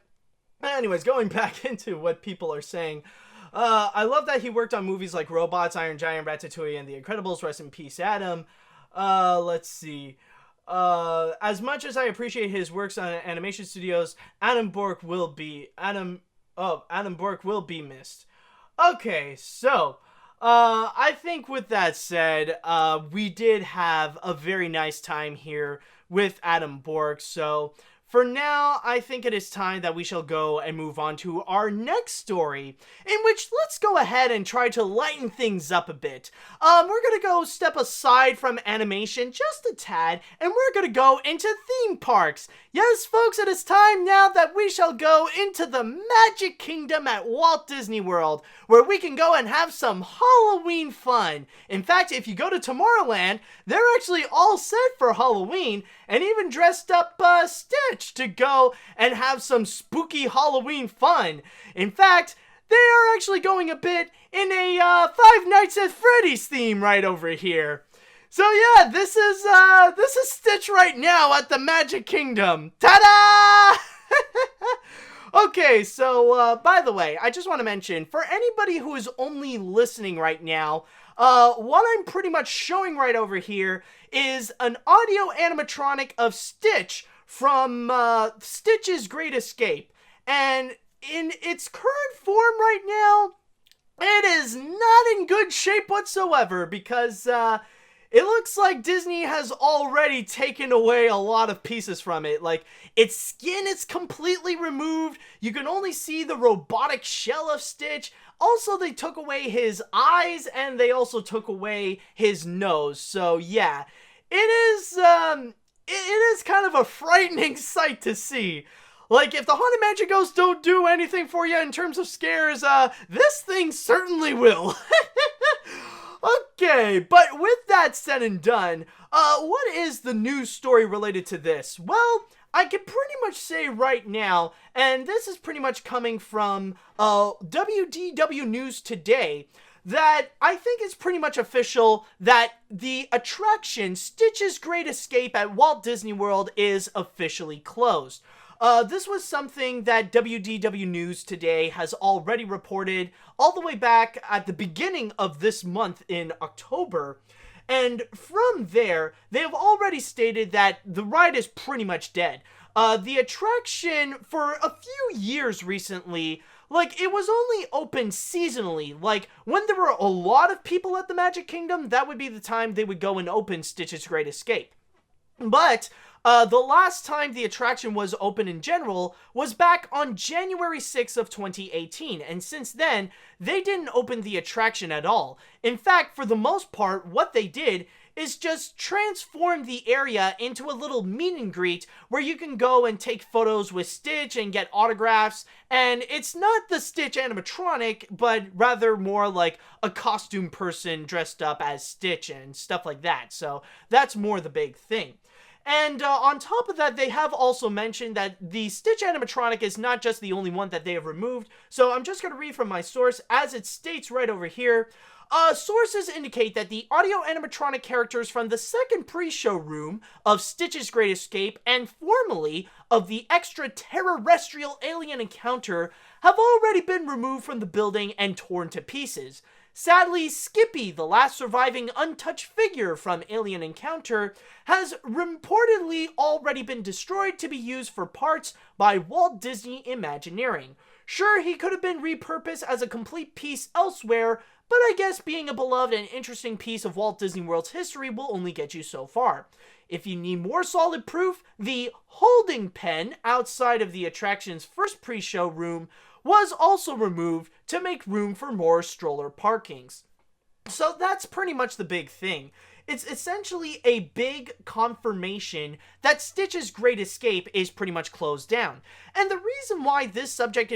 anyways, going back into what people are saying. I love that he worked on movies like Robots, Iron Giant, Ratatouille, and The Incredibles. Rest in peace, Adam. Let's see. As much as I appreciate his works on animation studios, Adam Burke will be missed. Okay, so, I think with that said, we did have a very nice time here with Adam Burke, so for now, I think it is time that we shall go and move on to our next story, in which let's go ahead and try to lighten things up a bit. We're gonna go step aside from animation just a tad, and we're gonna go into theme parks. Yes, folks, it is time now that we shall go into the Magic Kingdom at Walt Disney World, where we can go and have some Halloween fun. In fact, if you go to Tomorrowland, they're actually all set for Halloween, and even dressed up Stitch to go and have some spooky Halloween fun. In fact, they are actually going a bit in a Five Nights at Freddy's theme right over here. So yeah, this is Stitch right now at the Magic Kingdom. Ta-da! Okay, so by the way, I just want to mention, for anybody who is only listening right now, what I'm pretty much showing right over here is an audio animatronic of Stitch from Stitch's Great Escape. And in its current form right now, it is not in good shape whatsoever, because it looks like Disney has already taken away a lot of pieces from it. Like, its skin is completely removed. You can only see the robotic shell of Stitch. Also, they took away his eyes, and they also took away his nose. So, yeah, it is kind of a frightening sight to see. Like, if the Haunted Magic Ghosts don't do anything for you in terms of scares, this thing certainly will. Okay, but with that said and done, what is the news story related to this? Well, I can pretty much say right now, and this is pretty much coming from WDW News Today, that I think it's pretty much official that the attraction Stitch's Great Escape at Walt Disney World is officially closed. This was something that WDW News Today has already reported all the way back at the beginning of this month in October. And from there, they have already stated that the ride is pretty much dead. The attraction, for a few years recently, like, it was only open seasonally. Like, when there were a lot of people at the Magic Kingdom, that would be the time they would go and open Stitch's Great Escape. But the last time the attraction was open in general was back on January 6th of 2018, and since then, they didn't open the attraction at all. In fact, for the most part, what they did is just transform the area into a little meet and greet where you can go and take photos with Stitch and get autographs, and it's not the Stitch animatronic, but rather more like a costume person dressed up as Stitch and stuff like that, so that's more the big thing. And on top of that, they have also mentioned that the Stitch animatronic is not just the only one that they have removed. So I'm just going to read from my source as it states right over here. Sources indicate that the audio animatronic characters from the second pre-show room of Stitch's Great Escape and formerly of the extraterrestrial alien encounter have already been removed from the building and torn to pieces. Sadly, Skippy, the last surviving untouched figure from Alien Encounter, has reportedly already been destroyed to be used for parts by Walt Disney Imagineering. Sure, he could have been repurposed as a complete piece elsewhere, but I guess being a beloved and interesting piece of Walt Disney World's history will only get you so far. If you need more solid proof, the holding pen outside of the attraction's first pre-show room was also removed to make room for more stroller parkings. So that's pretty much the big thing. It's essentially a big confirmation that Stitch's Great Escape is pretty much closed down. And the reason why this subject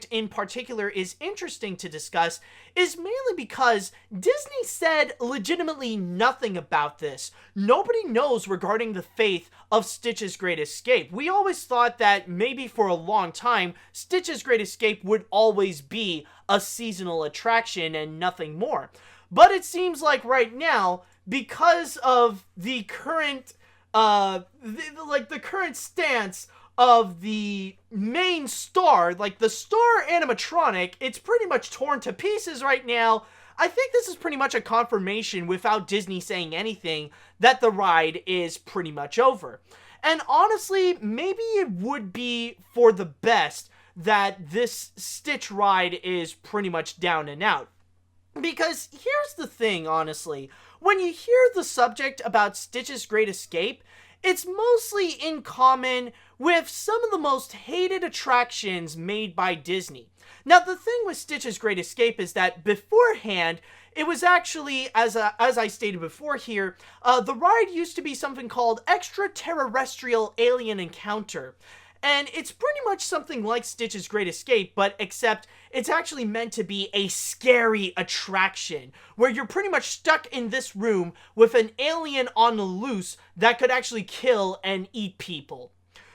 in particular is interesting to discuss is mainly because Disney said legitimately nothing about this. Nobody knows regarding the fate of Stitch's Great Escape. We always thought that maybe for a long time, Stitch's Great Escape would always be a seasonal attraction and nothing more. But it seems like right now, because of the current, the current stance of the main star, like the star animatronic, it's pretty much torn to pieces right now. I think this is pretty much a confirmation, without Disney saying anything, that the ride is pretty much over. And honestly, maybe it would be for the best that this Stitch ride is pretty much down and out. Because here's the thing, honestly, when you hear the subject about Stitch's Great Escape, it's mostly in common with some of the most hated attractions made by Disney. Now, the thing with Stitch's Great Escape is that beforehand, it was actually, as I stated before here, the ride used to be something called Extraterrestrial Alien Encounter. And it's pretty much something like Stitch's Great Escape, but except it's actually meant to be a scary attraction, where you're pretty much stuck in this room with an alien on the loose that could actually kill and eat people.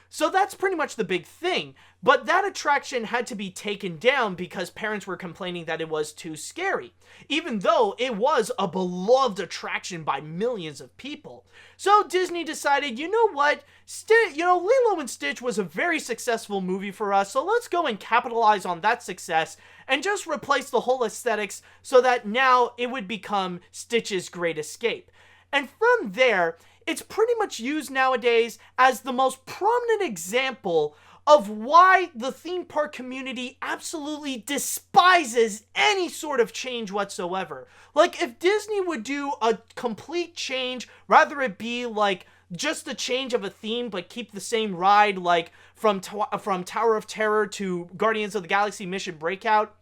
So that's pretty much the big thing. But that attraction had to be taken down because parents were complaining that it was too scary, even though it was a beloved attraction by millions of people. So Disney decided, you know what, Lilo and Stitch was a very successful movie for us, so let's go and capitalize on that success and just replace the whole aesthetics so that now it would become Stitch's Great Escape. And from there, it's pretty much used nowadays as the most prominent example of why the theme park community absolutely despises any sort of change whatsoever. Like, if Disney would do a complete change, rather it be like just the change of a theme but keep the same ride, like from Tower of Terror to Guardians of the Galaxy Mission Breakout,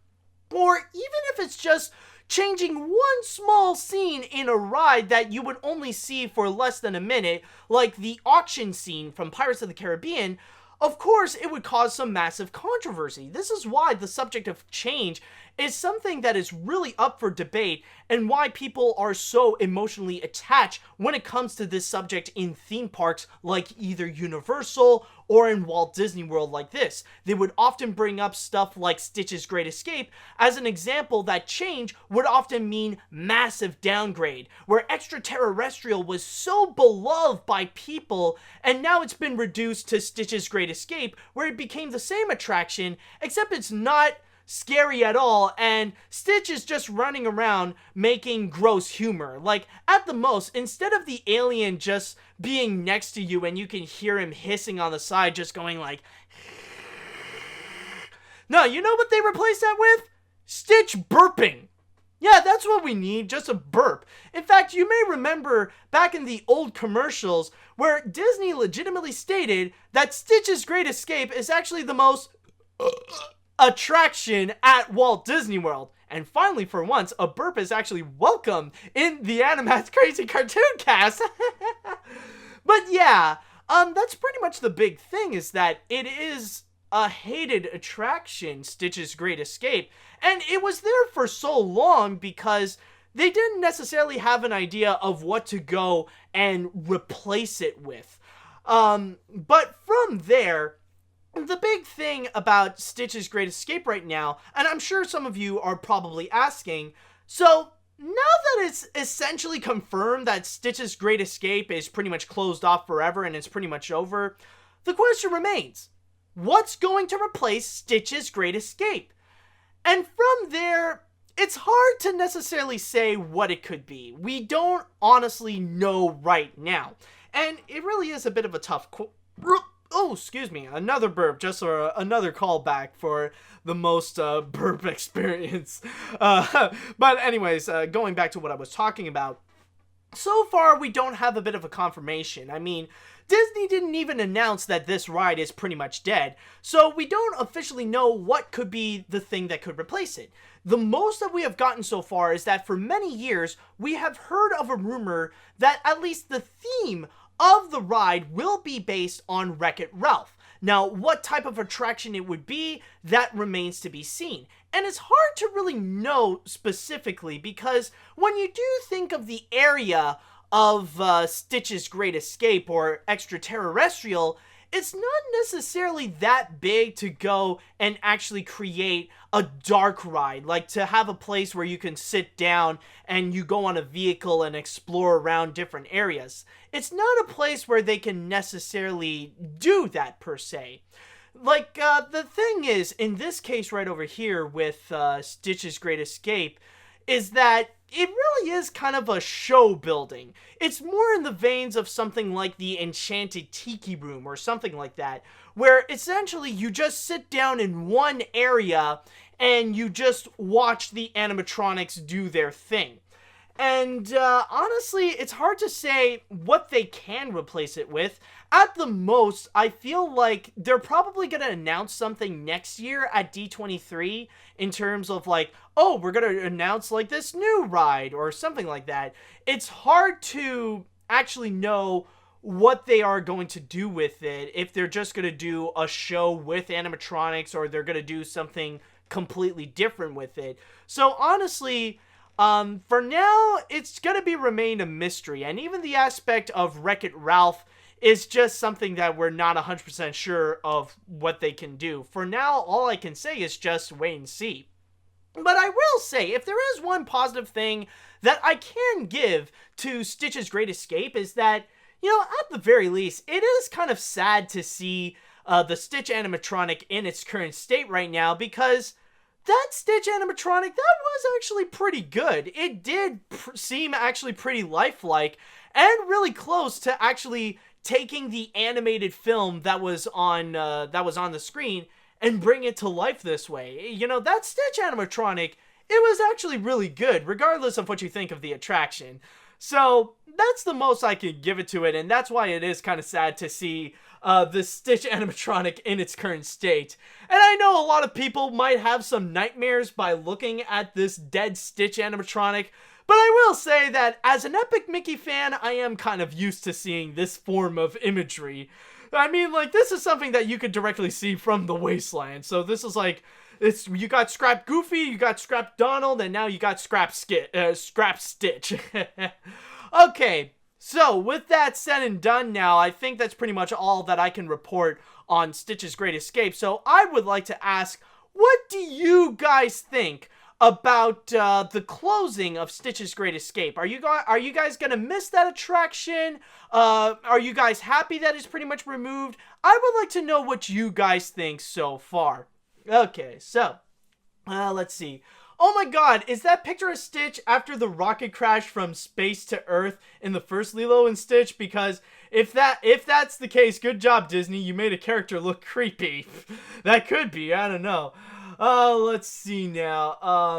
or even if it's just changing one small scene in a ride that you would only see for less than a minute, like the auction scene from Pirates of the Caribbean, of course, it would cause some massive controversy. This is why the subject of change is something that is really up for debate and why people are so emotionally attached when it comes to this subject in theme parks like either Universal or in Walt Disney World like this. They would often bring up stuff like Stitch's Great Escape as an example that change would often mean massive downgrade, where extraterrestrial was so beloved by people and now it's been reduced to Stitch's Great Escape, where it became the same attraction except it's not scary at all, and Stitch is just running around making gross humor. Like, at the most, instead of the alien just being next to you and you can hear him hissing on the side, just going like, no, you know what they replaced that with? Stitch burping. Yeah, that's what we need, just a burp. In fact, you may remember back in the old commercials where Disney legitimately stated that Stitch's Great Escape is actually the most attraction at Walt Disney World. And finally, for once, a burp is actually welcome in the AniMat's Crazy Cartoon Cast. But yeah, that's pretty much the big thing, is that it is a hated attraction, Stitch's Great Escape, and it was there for so long because they didn't necessarily have an idea of what to go and replace it with. But from there, the big thing about Stitch's Great Escape right now, and I'm sure some of you are probably asking, so now that it's essentially confirmed that Stitch's Great Escape is pretty much closed off forever and it's pretty much over, the question remains, what's going to replace Stitch's Great Escape? And from there, it's hard to necessarily say what it could be. We don't honestly know right now. And it really is a bit of a tough another burp, just another callback for the most burp experience. But anyways, going back to what I was talking about, so far we don't have a bit of a confirmation. I mean, Disney didn't even announce that this ride is pretty much dead, so we don't officially know what could be the thing that could replace it. The most that we have gotten so far is that for many years, we have heard of a rumor that at least the theme of the ride will be based on Wreck-It Ralph. Now, what type of attraction it would be, that remains to be seen. And it's hard to really know specifically because when you do think of the area of Stitch's Great Escape or extraterrestrial, it's not necessarily that big to go and actually create a dark ride, like to have a place where you can sit down and you go on a vehicle and explore around different areas. It's not a place where they can necessarily do that per se. Like, the thing is, in this case right over here with Stitch's Great Escape, is that it really is kind of a show building. It's more in the veins of something like the Enchanted Tiki Room or something like that, where essentially you just sit down in one area and you just watch the animatronics do their thing. And honestly, it's hard to say what they can replace it with. At the most, I feel like they're probably going to announce something next year at D23 in terms of like, oh, we're going to announce like this new ride or something like that. It's hard to actually know what they are going to do with it, if they're just going to do a show with animatronics or they're going to do something completely different with it. So honestly, for now, it's going to remain a mystery. And even the aspect of Wreck-It Ralph is just something that we're not 100% sure of what they can do. For now, all I can say is just wait and see. But I will say, if there is one positive thing that I can give to Stitch's Great Escape is that, at the very least, it is kind of sad to see the Stitch animatronic in its current state right now, because that Stitch animatronic, that was actually pretty good. It did seem actually pretty lifelike and really close to actually taking the animated film that was on the screen and bring it to life this way. That Stitch animatronic, it was actually really good, regardless of what you think of the attraction. So that's the most I could give it to it, and that's why it is kind of sad to see the Stitch animatronic in its current state. And I know a lot of people might have some nightmares by looking at this dead Stitch animatronic, but I will say that as an Epic Mickey fan, I am kind of used to seeing this form of imagery. I mean, this is something that you could directly see from the Wasteland. So this is you got Scrap Goofy, you got Scrap Donald, and now you got Scrap Stitch. Okay, so with that said and done now, I think that's pretty much all that I can report on Stitch's Great Escape. So I would like to ask, what do you guys think about the closing of Stitch's Great Escape? Are you guys gonna miss that attraction? Are you guys happy that it's pretty much removed? I would like to know what you guys think so far. Okay, so let's see. Oh my god, is that picture of Stitch after the rocket crash from space to Earth in the first Lilo and Stitch? Because if that's the case, good job, Disney. You made a character look creepy. That could be, I don't know. Let's see now.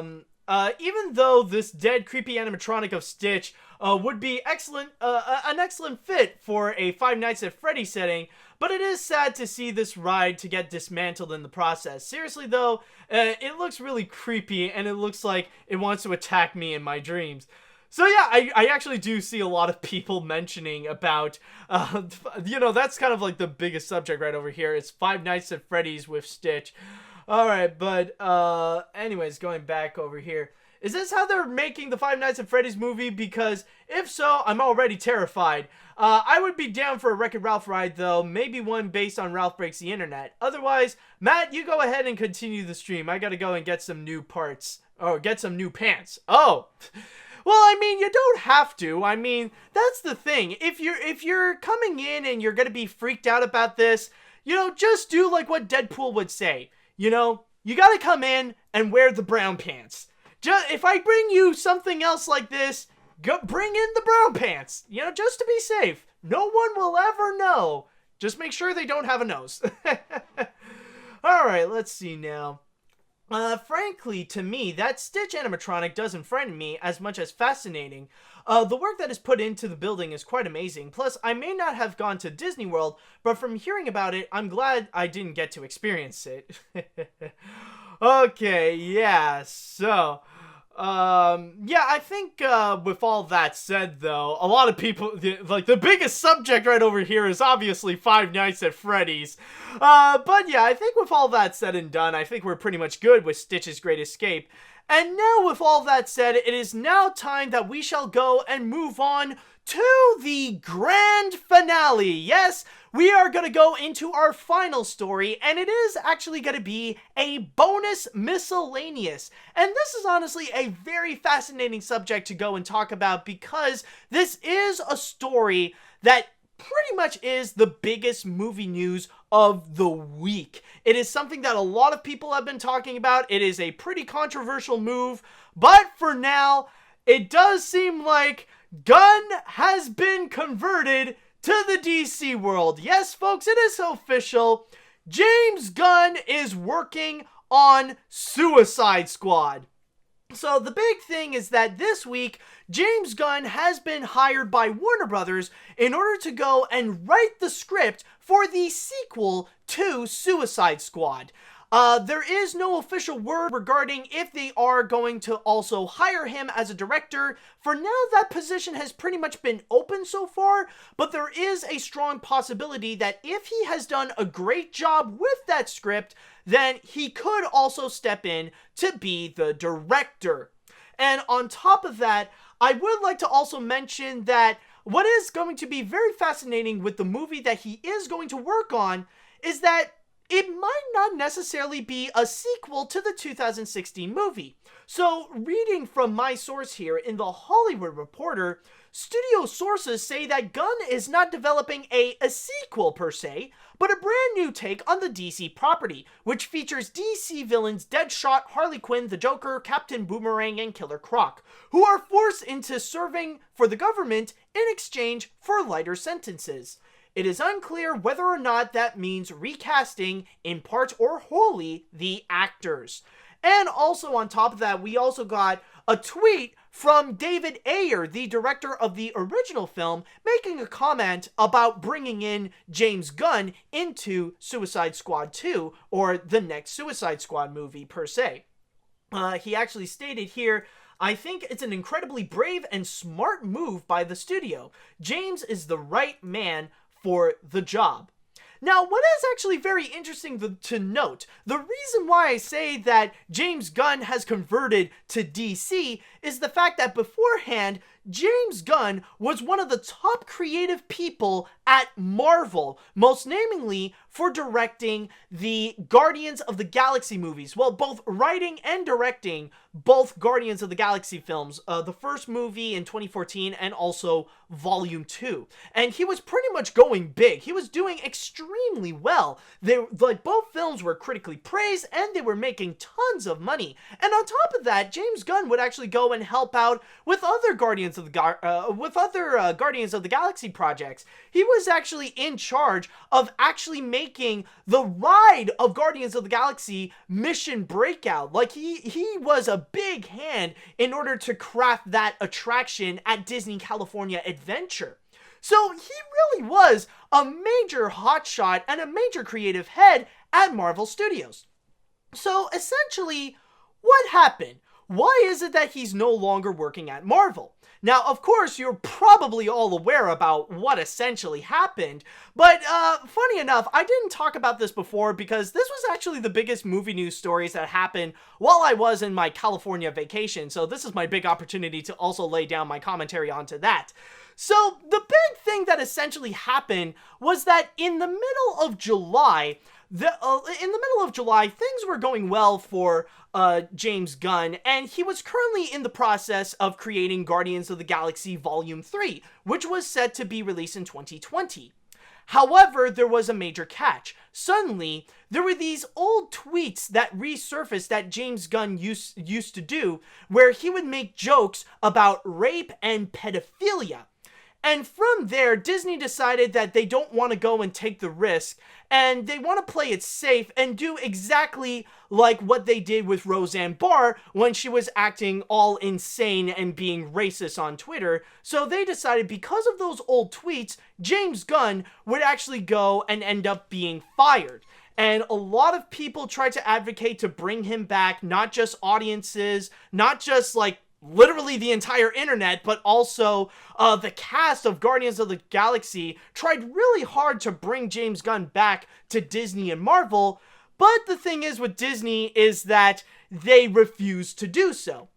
Even though this dead, creepy animatronic of Stitch would be an excellent fit for a Five Nights at Freddy's setting, but it is sad to see this ride to get dismantled in the process. Seriously though, it looks really creepy, and it looks like it wants to attack me in my dreams. So yeah, I actually do see a lot of people mentioning about, that's kind of like the biggest subject right over here. It's Five Nights at Freddy's with Stitch. Alright, but anyways, going back over here. Is this how they're making the Five Nights at Freddy's movie? Because if so, I'm already terrified. I would be down for a Wreck-It Ralph ride though, maybe one based on Ralph Breaks the Internet. Otherwise, Matt, you go ahead and continue the stream. I gotta go and get some new parts, or get some new pants. Oh! Well, I mean, you don't have to. I mean, that's the thing. If you're coming in and you're gonna be freaked out about this, just do like what Deadpool would say. You gotta come in and wear the brown pants. If I bring you something else like this, bring in the brown pants. Just to be safe. No one will ever know. Just make sure they don't have a nose. Alright, let's see now. Frankly, to me, that Stitch animatronic doesn't frighten me as much as fascinating. The work that is put into the building is quite amazing. Plus, I may not have gone to Disney World, but from hearing about it, I'm glad I didn't get to experience it. Okay, yeah, so... yeah, I think, with all that said, though, a lot of people, the biggest subject right over here is obviously Five Nights at Freddy's. But yeah, I think with all that said and done, I think we're pretty much good with Stitch's Great Escape. And now, with all that said, it is now time that we shall go and move on to the grand finale. Yes, we are going to go into our final story, and it is actually going to be a bonus miscellaneous. And this is honestly a very fascinating subject to go and talk about, because this is a story that pretty much is the biggest movie news of the week. It is something that a lot of people have been talking about. It is a pretty controversial move, but for now, it does seem like Gunn has been converted to the DC world. Yes, folks, it is official. James Gunn is working on Suicide Squad. So the big thing is that this week, James Gunn has been hired by Warner Brothers in order to go and write the script for the sequel to Suicide Squad. There is no official word regarding if they are going to also hire him as a director. For now, that position has pretty much been open so far, but there is a strong possibility that if he has done a great job with that script, then he could also step in to be the director. And on top of that, I would like to also mention that what is going to be very fascinating with the movie that he is going to work on is that it might not necessarily be a sequel to the 2016 movie. So, reading from my source here in The Hollywood Reporter, studio sources say that Gunn is not developing a sequel per se, but a brand new take on the DC property, which features DC villains Deadshot, Harley Quinn, the Joker, Captain Boomerang, and Killer Croc, who are forced into serving for the government in exchange for lighter sentences. It is unclear whether or not that means recasting, in part or wholly, the actors. And also on top of that, we also got a tweet from David Ayer, the director of the original film, making a comment about bringing in James Gunn into Suicide Squad 2, or the next Suicide Squad movie per se. He actually stated here, "I think it's an incredibly brave and smart move by the studio. James is the right man for the job." Now, what is actually very interesting to note, the reason why I say that James Gunn has converted to DC is the fact that beforehand, James Gunn was one of the top creative people at Marvel, most namely for directing the Guardians of the Galaxy movies. Well, both writing and directing both Guardians of the Galaxy films, the first movie in 2014 and also Volume 2. And he was pretty much going big. He was doing extremely well. Both films were critically praised and they were making tons of money. And on top of that, James Gunn would actually go and help out with other Guardians of the Galaxy projects. He was actually in charge of actually making the ride of Guardians of the Galaxy Mission Breakout. Like, he was a big hand in order to craft that attraction at Disney California Adventure. So he really was a major hotshot and a major creative head at Marvel Studios. So essentially, what happened? Why is it that he's no longer working at Marvel? Now, of course, you're probably all aware about what essentially happened, but funny enough, I didn't talk about this before because this was actually the biggest movie news stories that happened while I was in my California vacation, so this is my big opportunity to also lay down my commentary onto that. So, the big thing that essentially happened was that in the middle of July, things were going well for James Gunn, and he was currently in the process of creating Guardians of the Galaxy Volume 3, which was set to be released in 2020. However, there was a major catch. Suddenly, there were these old tweets that resurfaced that James Gunn used to do, where he would make jokes about rape and pedophilia. And from there, Disney decided that they don't want to go and take the risk, and they want to play it safe and do exactly like what they did with Roseanne Barr when she was acting all insane and being racist on Twitter. So they decided, because of those old tweets, James Gunn would actually go and end up being fired. And a lot of people tried to advocate to bring him back, not just audiences, not just like literally the entire internet, but also the cast of Guardians of the Galaxy tried really hard to bring James Gunn back to Disney and Marvel, but the thing is with Disney is that they refused to do so.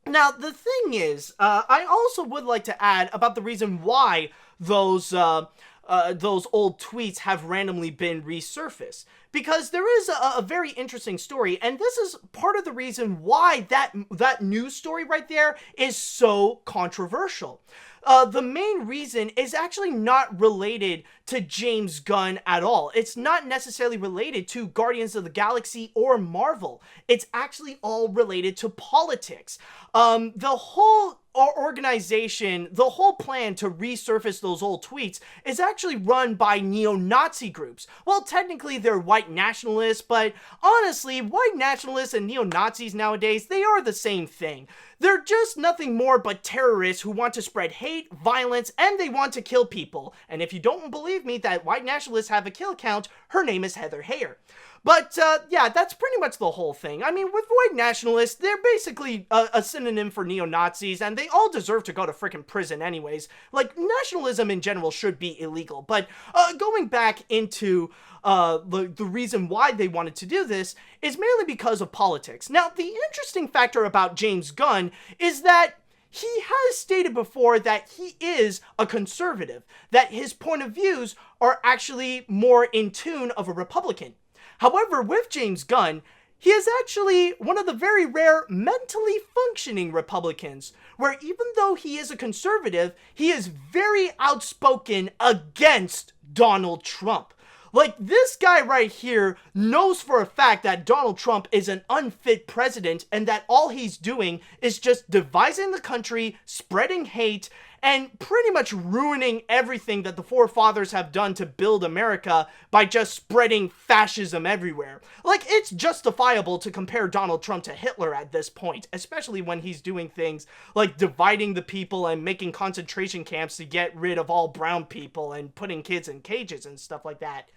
Now, the thing is, I also would like to add about the reason why those old tweets have randomly been resurfaced. Because there is a very interesting story, and this is part of the reason why that news story right there is so controversial. The main reason is actually not related to James Gunn at all. It's not necessarily related to Guardians of the Galaxy or Marvel. It's actually all related to politics. The whole organization, the whole plan to resurface those old tweets is actually run by neo-Nazi groups. Well, technically they're white nationalists, but honestly, white nationalists and neo-Nazis nowadays, they are the same thing. They're just nothing more but terrorists who want to spread hate, violence, and they want to kill people. And if you don't believe me that white nationalists have a kill count, her name is Heather Heyer. But, yeah, that's pretty much the whole thing. I mean, with white nationalists, they're basically a synonym for neo-Nazis, and they all deserve to go to frickin' prison anyways. Like, nationalism in general should be illegal. But, going back into the reason why they wanted to do this is mainly because of politics. Now, the interesting factor about James Gunn is that he has stated before that he is a conservative, that his point of views are actually more in tune of a Republican. However, with James Gunn, he is actually one of the very rare mentally functioning Republicans, where even though he is a conservative, he is very outspoken against Donald Trump. Like, this guy right here knows for a fact that Donald Trump is an unfit president and that all he's doing is just dividing the country, spreading hate, and pretty much ruining everything that the forefathers have done to build America by just spreading fascism everywhere. Like, it's justifiable to compare Donald Trump to Hitler at this point, especially when he's doing things like dividing the people and making concentration camps to get rid of all brown people and putting kids in cages and stuff like that.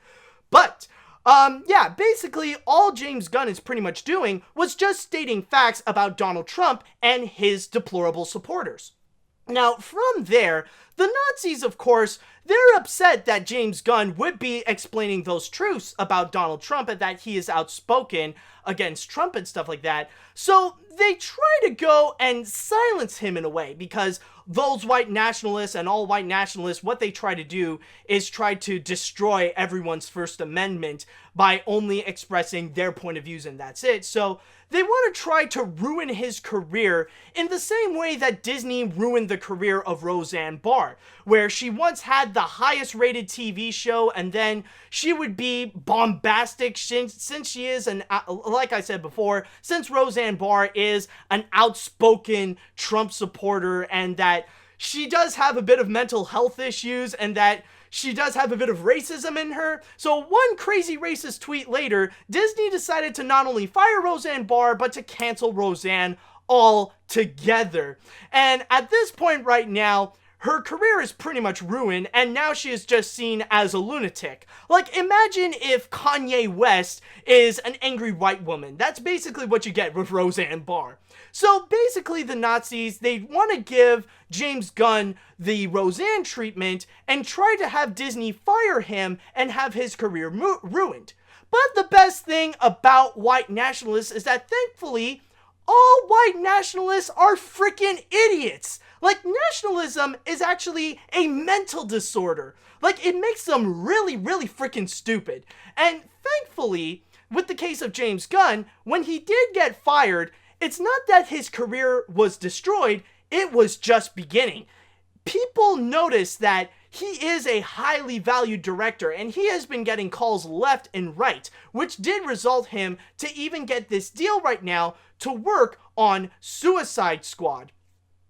But, yeah, basically all James Gunn is pretty much doing was just stating facts about Donald Trump and his deplorable supporters. Now, from there, the Nazis, of course, they're upset that James Gunn would be explaining those truths about Donald Trump and that he is outspoken against Trump and stuff like that. So they try to go and silence him in a way, because those white nationalists and all white nationalists, what they try to do is try to destroy everyone's First Amendment by only expressing their point of views, and that's it. So they want to try to ruin his career in the same way that Disney ruined the career of Roseanne Barr, where she once had the highest rated TV show, and then she would be bombastic since she is like I said before, since Roseanne Barr is an outspoken Trump supporter, and that she does have a bit of mental health issues, and that she does have a bit of racism in her. So one crazy racist tweet later, Disney decided to not only fire Roseanne Barr, but to cancel Roseanne altogether. And at this point right now, her career is pretty much ruined, and now she is just seen as a lunatic. Like, imagine if Kanye West is an angry white woman. That's basically what you get with Roseanne Barr. So basically the Nazis, they want to give James Gunn the Roseanne treatment and try to have Disney fire him and have his career ruined. But the best thing about white nationalists is that thankfully, all white nationalists are freaking idiots. Like, nationalism is actually a mental disorder. Like, it makes them really, really freaking stupid. And thankfully, with the case of James Gunn, when he did get fired, it's not that his career was destroyed, it was just beginning. People notice that he is a highly valued director, and he has been getting calls left and right, which did result him to even get this deal right now to work on Suicide Squad.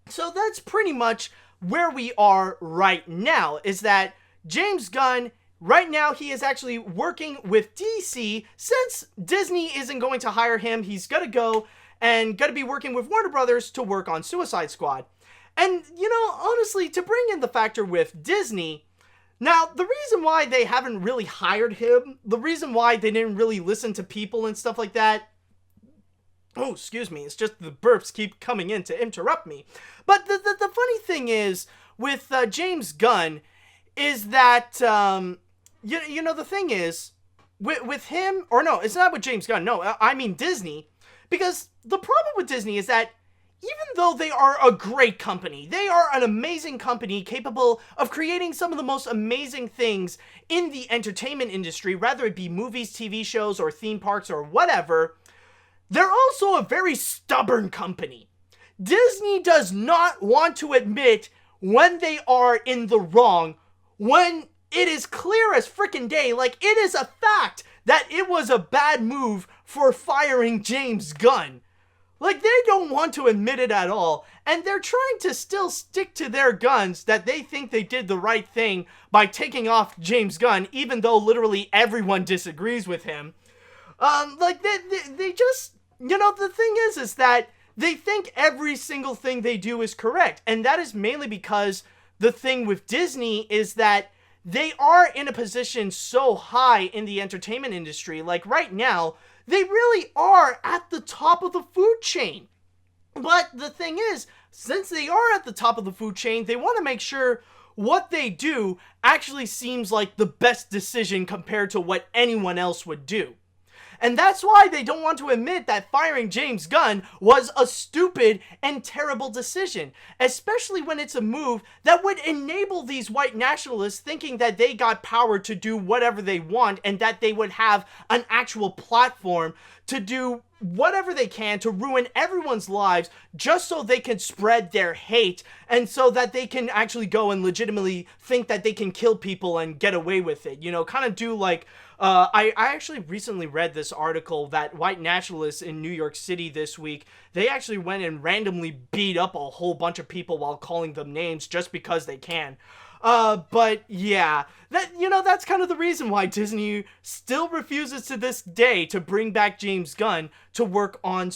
So that's pretty much where we are right now, is that James Gunn, right now, he is actually working with DC. Since Disney isn't going to hire him, he's gonna go and gonna be working with Warner Brothers to work on Suicide Squad. And, you know, honestly, to bring in the factor with Disney, now, the reason why they haven't really hired him, the reason why they didn't really listen to people and stuff like that, oh, excuse me, it's just the burps keep coming in to interrupt me. But the funny thing is, with James Gunn, is that, you know, the thing is, with him, or no, it's not with James Gunn, no, I mean Disney, because the problem with Disney is that even though they are a great company, they are an amazing company capable of creating some of the most amazing things in the entertainment industry, whether it be movies, TV shows, or theme parks, or whatever, they're also a very stubborn company. Disney does not want to admit when they are in the wrong, when it is clear as frickin' day, like it is a fact that it was a bad move for firing James Gunn. Like, they don't want to admit it at all, and they're trying to still stick to their guns that they think they did the right thing by taking off James Gunn, even though literally everyone disagrees with him. Like, they just, you know, the thing is that they think every single thing they do is correct, and that is mainly because the thing with Disney is that they are in a position so high in the entertainment industry. Like, right now, they really are at the top of the food chain. But the thing is, since they are at the top of the food chain, they want to make sure what they do actually seems like the best decision compared to what anyone else would do. And that's why they don't want to admit that firing James Gunn was a stupid and terrible decision, especially when it's a move that would enable these white nationalists thinking that they got power to do whatever they want and that they would have an actual platform to do whatever they can to ruin everyone's lives just so they can spread their hate and so that they can actually go and legitimately think that they can kill people and get away with it. You know, kind of do like, I actually recently read this article that white nationalists in New York City this week, they actually went and randomly beat up a whole bunch of people while calling them names just because they can. But yeah, that's kind of the reason why Disney still refuses to this day to bring back James Gunn to work on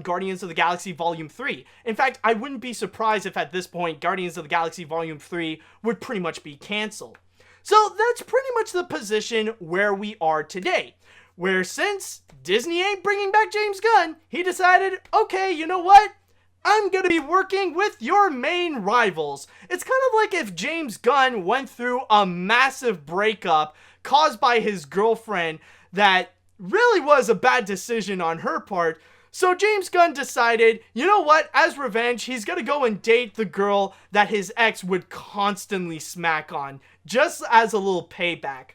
Guardians of the Galaxy Volume 3. In fact, I wouldn't be surprised if at this point Guardians of the Galaxy Volume 3 would pretty much be canceled. So that's pretty much the position where we are today. Where since Disney ain't bringing back James Gunn, he decided, okay, you know what? I'm gonna be working with your main rivals. It's kind of like if James Gunn went through a massive breakup caused by his girlfriend that really was a bad decision on her part. So James Gunn decided, you know what, as revenge, he's gonna go and date the girl that his ex would constantly smack on, just as a little payback.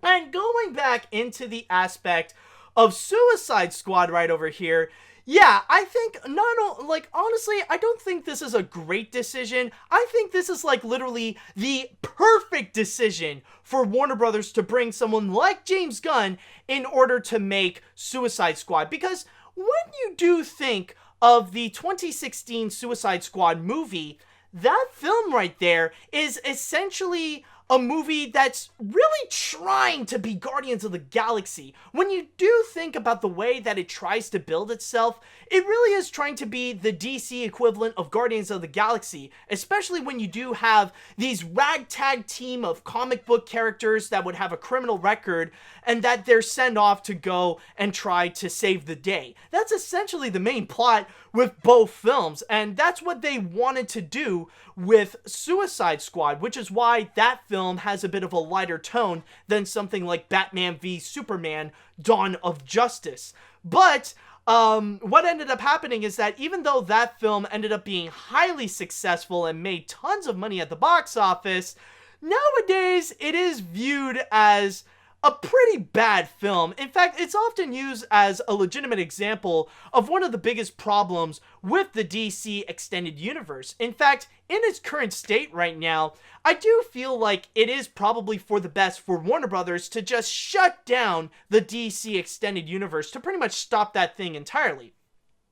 And going back into the aspect of Suicide Squad right over here, yeah, I think honestly, I don't think this is a great decision. I think this is like literally the perfect decision for Warner Brothers to bring someone like James Gunn in order to make Suicide Squad. Because when you do think of the 2016 Suicide Squad movie, that film right there is essentially a movie that's really trying to be Guardians of the Galaxy. When you do think about the way that it tries to build itself, it really is trying to be the DC equivalent of Guardians of the Galaxy, especially when you do have these ragtag team of comic book characters that would have a criminal record and that they're sent off to go and try to save the day. That's essentially the main plot with both films, and that's what they wanted to do with Suicide Squad, which is why that film has a bit of a lighter tone than something like Batman v Superman: Dawn of Justice. But what ended up happening is that even though that film ended up being highly successful and made tons of money at the box office, nowadays it is viewed as a pretty bad film. In fact, it's often used as a legitimate example of one of the biggest problems with the DC Extended Universe. In fact, in its current state right now, I do feel like it is probably for the best for Warner Brothers to just shut down the DC Extended Universe, to pretty much stop that thing entirely.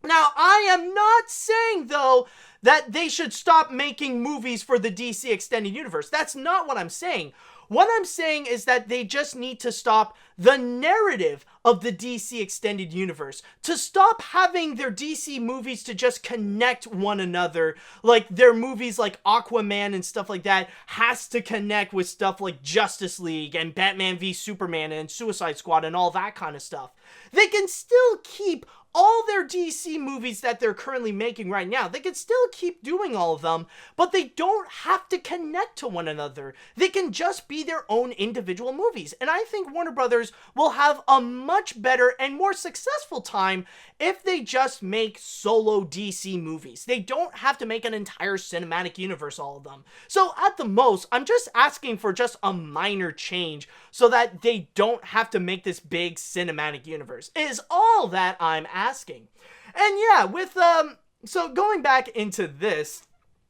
Now, I am not saying, though, that they should stop making movies for the DC Extended Universe. That's not what I'm saying. What I'm saying is that they just need to stop the narrative of the DC Extended Universe, to stop having their DC movies to just connect one another, like their movies like Aquaman and stuff like that has to connect with stuff like Justice League and Batman v Superman and Suicide Squad and all that kind of stuff. They can still keep all their DC movies that they're currently making right now. They can still keep doing all of them, but they don't have to connect to one another. They can just be their own individual movies. And I think Warner Brothers will have a much better and more successful time if they just make solo DC movies. They don't have to make an entire cinematic universe, all of them. So at the most, I'm just asking for just a minor change so that they don't have to make this big cinematic universe, is all that I'm asking. And yeah, so going back into this,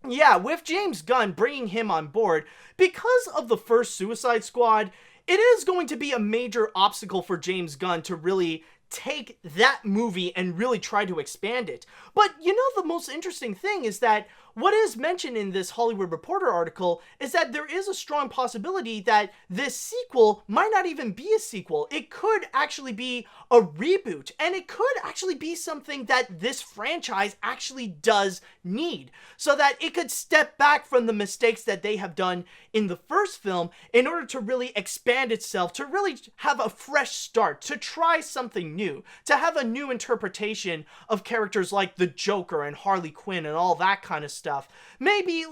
yeah, with James Gunn, bringing him on board, because of the first Suicide Squad, it is going to be a major obstacle for James Gunn to really take that movie and really try to expand it. But you know, the most interesting thing is that what is mentioned in this Hollywood Reporter article is that there is a strong possibility that this sequel might not even be a sequel. It could actually be a reboot, and it could actually be something that this franchise actually does need, so that it could step back from the mistakes that they have done in the first film in order to really expand itself, to really have a fresh start, to try something new, to have a new interpretation of characters like the Joker and Harley Quinn and all that kind of stuff. Maybe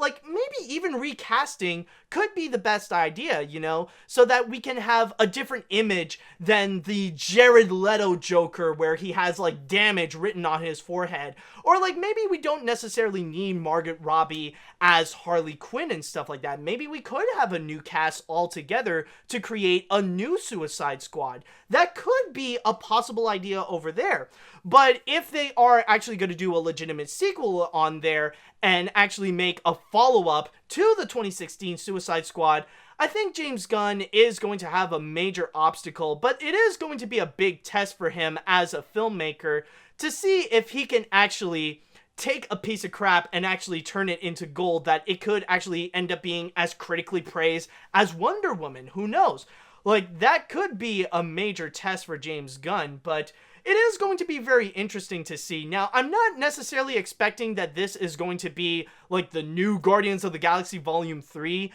even recasting could be the best idea, you know, so that we can have a different image than the Jared Leto Joker where he has like damage written on his forehead. Or like maybe we don't necessarily need Margot Robbie as Harley Quinn and stuff like that. Maybe we could have a new cast altogether to create a new Suicide Squad. That could be a possible idea over there. But if they are actually going to do a legitimate sequel on there and actually make a follow-up to the 2016 Suicide Squad, I think James Gunn is going to have a major obstacle, but it is going to be a big test for him as a filmmaker to see if he can actually take a piece of crap and actually turn it into gold, that it could actually end up being as critically praised as Wonder Woman. Who knows? Like, that could be a major test for James Gunn, but it is going to be very interesting to see. Now, I'm not necessarily expecting that this is going to be like the new Guardians of the Galaxy Volume 3.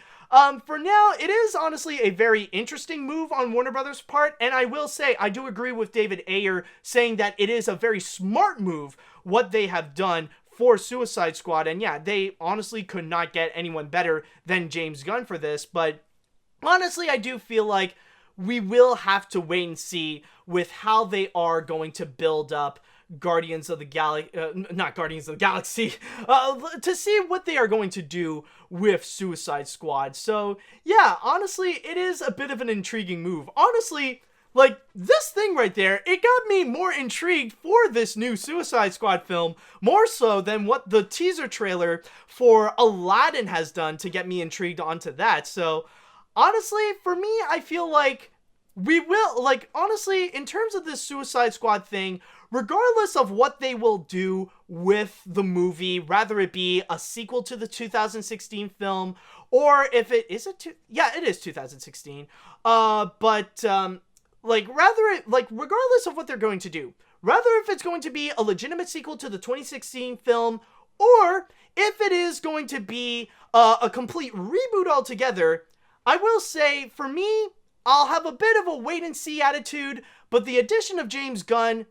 For now, it is honestly a very interesting move on Warner Brothers' part, and I will say, I do agree with David Ayer saying that it is a very smart move, what they have done for Suicide Squad, and yeah, they honestly could not get anyone better than James Gunn for this, but honestly, I do feel like we will have to wait and see with how they are going to build up Guardians of the not Guardians of the Galaxy, to see what they are going to do with Suicide Squad. So, yeah, honestly, it is a bit of an intriguing move. Honestly, like, this thing right there, it got me more intrigued for this new Suicide Squad film, more so than what the teaser trailer for Aladdin has done to get me intrigued onto that. So, honestly, for me, I feel like we will, like, honestly, in terms of this Suicide Squad thing, regardless of what they will do with the movie, rather it be a sequel to the 2016 film, or if it is it is 2016, like, rather it, like, regardless of what they're going to do, rather if it's going to be a legitimate sequel to the 2016 film, or if it is going to be a complete reboot altogether, I will say, for me, I'll have a bit of a wait-and-see attitude, but the addition of James Gunn,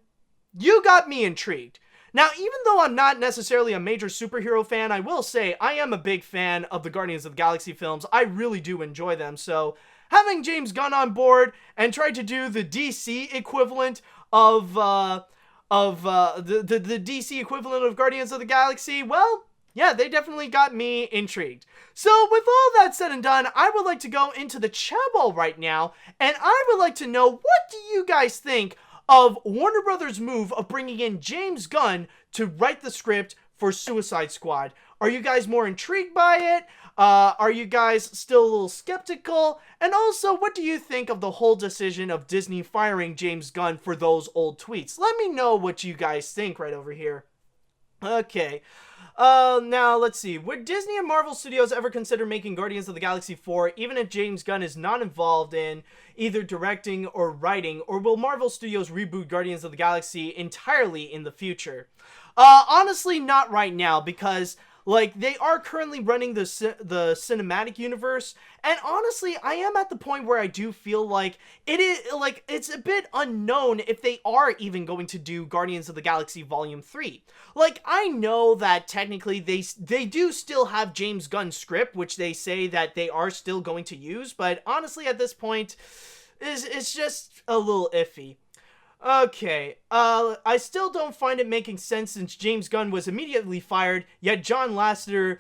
you got me intrigued. Now, even though I'm not necessarily a major superhero fan, I will say I am a big fan of the Guardians of the Galaxy films. I really do enjoy them, so having James Gunn on board and try to do the DC equivalent of the DC equivalent of Guardians of the Galaxy, well, yeah, they definitely got me intrigued. So with all that said and done, I would like to go into the chat wall right now, and I would like to know, what do you guys think of Warner Brothers' move of bringing in James Gunn to write the script for Suicide Squad? Are you guys more intrigued by it? Are you guys still a little skeptical? And also, what do you think of the whole decision of Disney firing James Gunn for those old tweets? Let me know what you guys think right over here. Okay. Now, let's see. Would Disney and Marvel Studios ever consider making Guardians of the Galaxy 4, even if James Gunn is not involved in either directing or writing, or will Marvel Studios reboot Guardians of the Galaxy entirely in the future? Honestly, not right now, because like, they are currently running the cinematic universe, and honestly, I am at the point where I do feel like it is, like, it's a bit unknown if they are even going to do Guardians of the Galaxy Volume 3. Like, I know that technically they do still have James Gunn's script, which they say that they are still going to use, but honestly, at this point, it's just a little iffy. Okay, I still don't find it making sense since James Gunn was immediately fired, yet John Lasseter,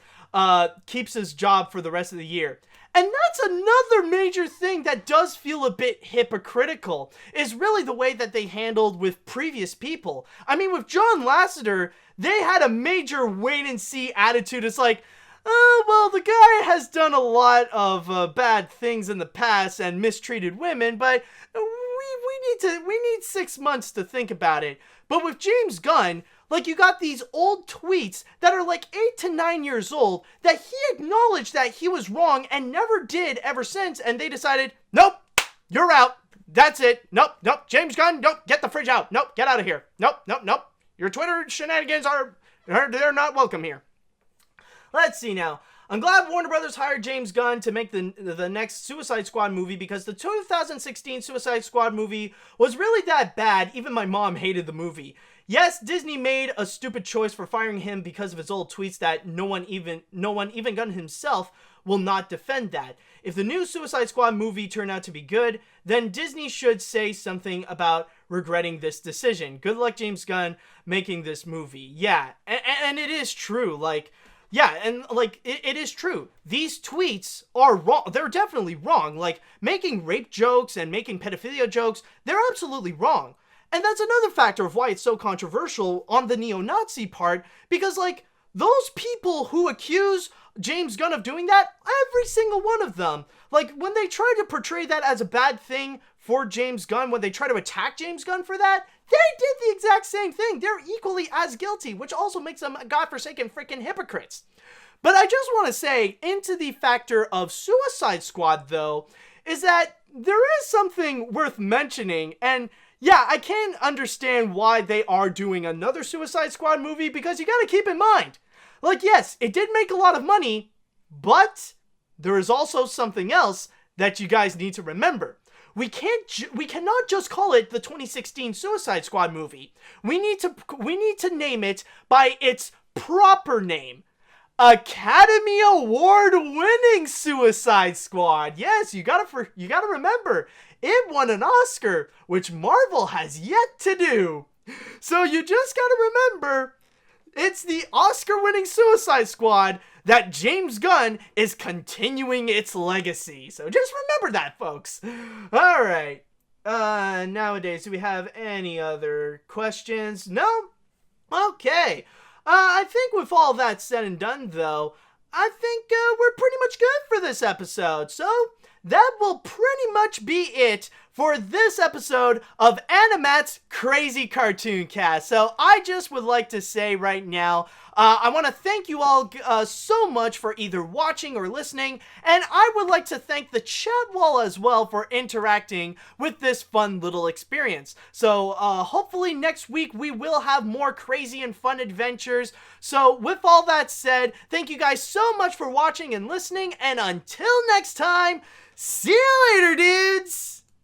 keeps his job for the rest of the year. And that's another major thing that does feel a bit hypocritical, is really the way that they handled with previous people. I mean, with John Lasseter, they had a major wait-and-see attitude. It's like, well, the guy has done a lot of bad things in the past and mistreated women, but we need 6 months to think about it. But with James Gunn, like, you got these old tweets that are like 8 to 9 years old that he acknowledged that he was wrong and never did ever since, and they decided, nope, you're out. That's it. Nope, James Gunn, nope, get the fridge out. Nope, get out of here. Nope. Your Twitter shenanigans they're not welcome here. Let's see now. I'm glad Warner Brothers hired James Gunn to make the next Suicide Squad movie, because the 2016 Suicide Squad movie was really that bad. Even my mom hated the movie. Yes, Disney made a stupid choice for firing him because of his old tweets that no one, even Gunn himself, will not defend that. If the new Suicide Squad movie turned out to be good, then Disney should say something about regretting this decision. Good luck, James Gunn, making this movie. Yeah, and it is true. Like, yeah, and like, it is true. These tweets are wrong. They're definitely wrong. Like, making rape jokes and making pedophilia jokes, they're absolutely wrong. And that's another factor of why it's so controversial on the neo-Nazi part, because, like, those people who accuse James Gunn of doing that, every single one of them, like, when they try to portray that as a bad thing for James Gunn, when they try to attack James Gunn for that, they did the exact same thing. They're equally as guilty, which also makes them godforsaken freaking hypocrites. But I just want to say, into the factor of Suicide Squad, though, is that there is something worth mentioning, and yeah, I can understand why they are doing another Suicide Squad movie, because you gotta keep in mind, like, yes, it did make a lot of money, but there is also something else that you guys need to remember. We cannot just call it the 2016 Suicide Squad movie. We need to name it by its proper name. Academy Award winning Suicide Squad. Yes, you gotta remember, it won an Oscar, which Marvel has yet to do. So you just gotta remember, it's the Oscar-winning Suicide Squad that James Gunn is continuing its legacy. So just remember that, folks. All right. Nowadays, do we have any other questions? No? Okay. I think with all that said and done, though, I think we're pretty much good for this episode. So that will pretty much be it for this episode of AniMat's Crazy Cartoon Cast. So I just would like to say right now, I want to thank you all so much for either watching or listening, and I would like to thank the chat wall as well for interacting with this fun little experience. So hopefully next week we will have more crazy and fun adventures. So with all that said, thank you guys so much for watching and listening, and until next time, see you later, dudes!